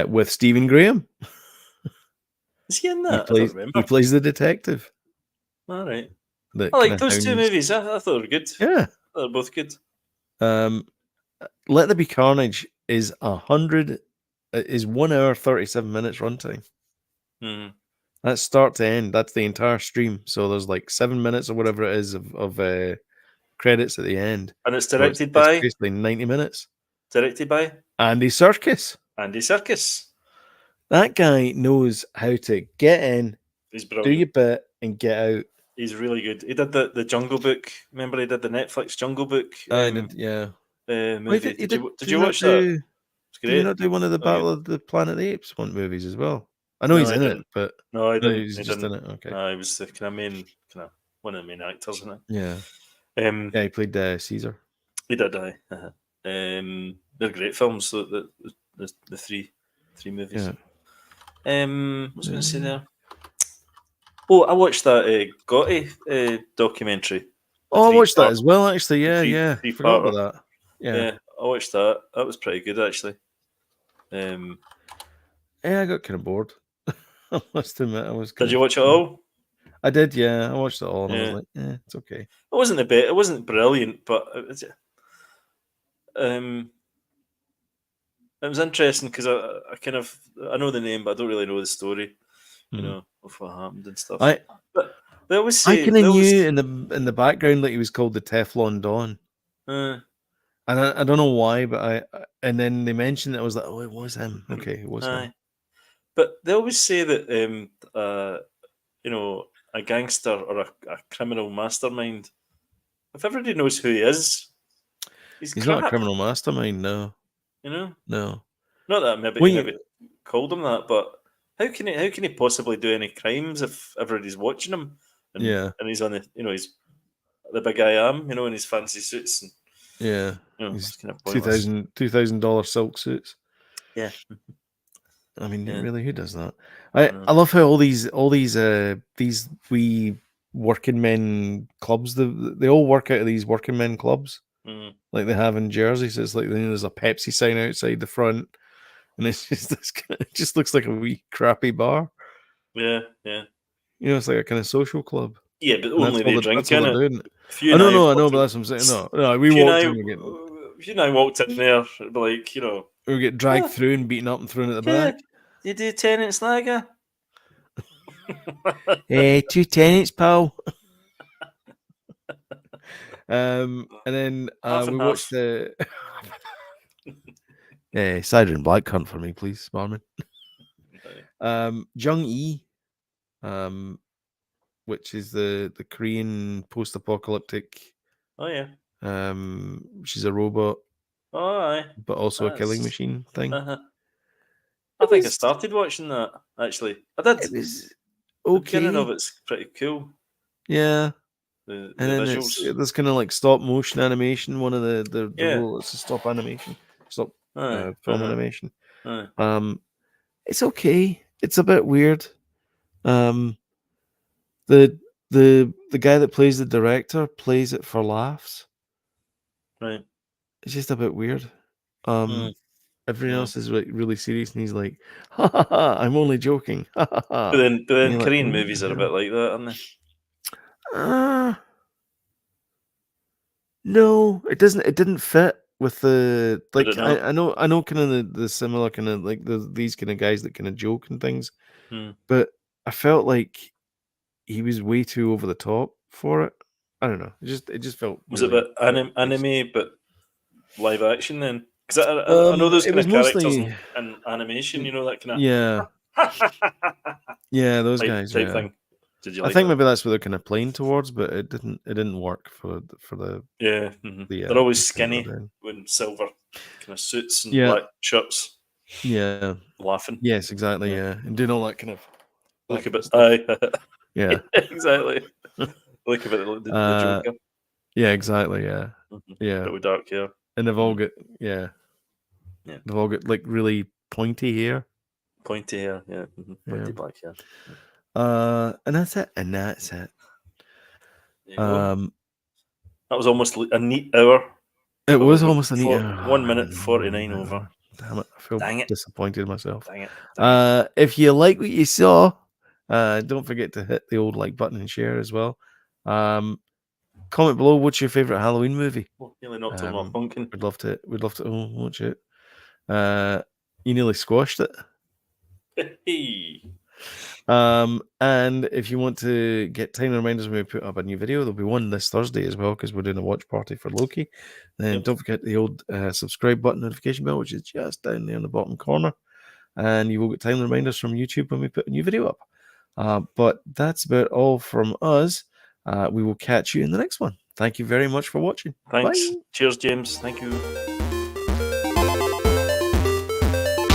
With Stephen Graham. Is he in that? I don't He remember. plays the detective. All right. that I like kinda those two hounds- movies. I thought they were good. Yeah. They're both good. Let There Be Carnage is 100 is 1 hour 37 minutes runtime. Mhm. That's start to end. That's the entire stream. So there's like 7 minutes or whatever it is of credits at the end. And it's So directed it's by basically 90 minutes. Andy Andy Serkis. Serkis. That guy knows how to get in, He's do brilliant. your bit, and get out. He's really good. He did the Jungle Book. Remember, he did the Netflix Jungle Book Yeah. movie. Did you not watch that? do, It's Did he great. not do one of the Really Battle good. of the Planet of the Apes movies as well? I know No, he's I in it, didn't. but No, I no, didn't. he's He just in didn't. it. Okay. No, he was the kind of one of the main actors in it. Yeah. Yeah, Yeah, he played Caesar. he did. Uh-huh. They're great films. The three movies. Yeah. What was I going to say there? Oh, I watched that Gotti documentary. Oh, I watched that Three-part- as well, actually. Yeah, three- yeah. Forgot three-parter. about that. Yeah. Yeah, I watched that. That was pretty good, actually. Yeah, I got kind of bored. I must admit, I was. Did you watch it all? I did, yeah. I watched it all, and I was Yeah. like, it's okay. It wasn't the bit. It wasn't brilliant, but it was interesting because I know the name, but I don't really know the story. You know of what happened and stuff. But they always say I kind of knew in the background that he was called the Teflon Don. And I don't know why, but and then they mentioned it. I was like, oh, it was him. Okay, it was him. But they always say that a gangster or a criminal mastermind, if everybody knows who he is, he's not a crap. criminal mastermind, no. You know, no. Not that maybe called him that, but how can he possibly do any crimes if everybody's watching him? And he's on he's the big I am, in his fancy suits and he's kind of pointless. $2,000 silk suits. Yeah. I mean, really, who does that? I love how all these wee working men clubs, they all work out of these working men clubs, like they have in Jersey. So it's like there's a Pepsi sign outside the front, and it's just it just looks like a wee crappy bar. Yeah. It's like a kind of social club. Yeah, but only they drink in it. I know, but that's what I'm saying. No, we walked in. If you and I walked in there, it'd be like, we get dragged through and beaten up and thrown at the back. You do tenants lager? 2 tenants, pal. And then we watched the Cider and Blackcurrant for me, please, Barman. Aye. Jung E, which is the Korean post-apocalyptic. Oh yeah. She's a robot, Oh aye. but also a killing That's- machine thing. Uh-huh. I think I started watching that actually. I did. It was The beginning okay. of it's pretty cool. Yeah. The And then visuals. there's kind of like stop motion animation. One of the Yeah. rules is stop animation, stop Aye. film Uh-huh. animation. Aye. It's okay. It's a bit weird. The guy that plays the director plays it for laughs. Right. It's just a bit weird. Mm. Everyone Mm. else is like really serious, and he's like, "Ha ha ha! I'm only joking." Ha ha ha. But then you're like, Korean "Mm, movies are a bit like that, aren't they? No, it doesn't. It didn't fit with the Did like. it not? I know kind of the similar kind of like these kind of guys that kind of joke and things, Mm. but I felt like he was way too over the top for it. I don't know. It just felt. Was it a really bit out of place. anime, but live action then? Because I know those it kind was of characters mostly in animation, you know, that kind of yeah, yeah, those type guys. Yeah, thing. Did you I like think that? maybe that's what they're kind of playing towards, but it didn't work for the Yeah. Mhm. the. They're always the kind of skinny then. with silver kind of suits and Yeah. black shirts, Yeah. laughing. Yes, exactly. Yeah. Yeah, and doing all that kind of. Look that a kind of bit. stuff. Aye. Yeah. Exactly. Look a bit like the Joker. Yeah, exactly. Yeah, Mhm. yeah. But with dark hair. And they've all got yeah, Yeah. they've all got like really pointy hair. Pointy hair. Yeah. Pointy Yeah. black hair. And that's it. And that's it. There you go. That was almost a neat hour. It was Probably almost a neat hour. 1 minute 49 over. Damn it! I feel Dang it. disappointed in myself. Dang it. If you like what you saw, don't forget to hit the old like button and share as well. Comment below what's your favorite Halloween movie. Well, nearly knocked on my pumpkin. We'd love to watch it. You nearly squashed it. Hey. And if you want to get time reminders when we put up a new video, there'll be one this Thursday as well because we're doing a watch party for Loki. Then don't forget the old subscribe button, notification bell, which is just down there in the bottom corner, and you will get time reminders from YouTube when we put a new video up. But that's about all from us. We will catch you in the next one. Thank you very much for watching. Thanks. Bye. Cheers, James. Thank you.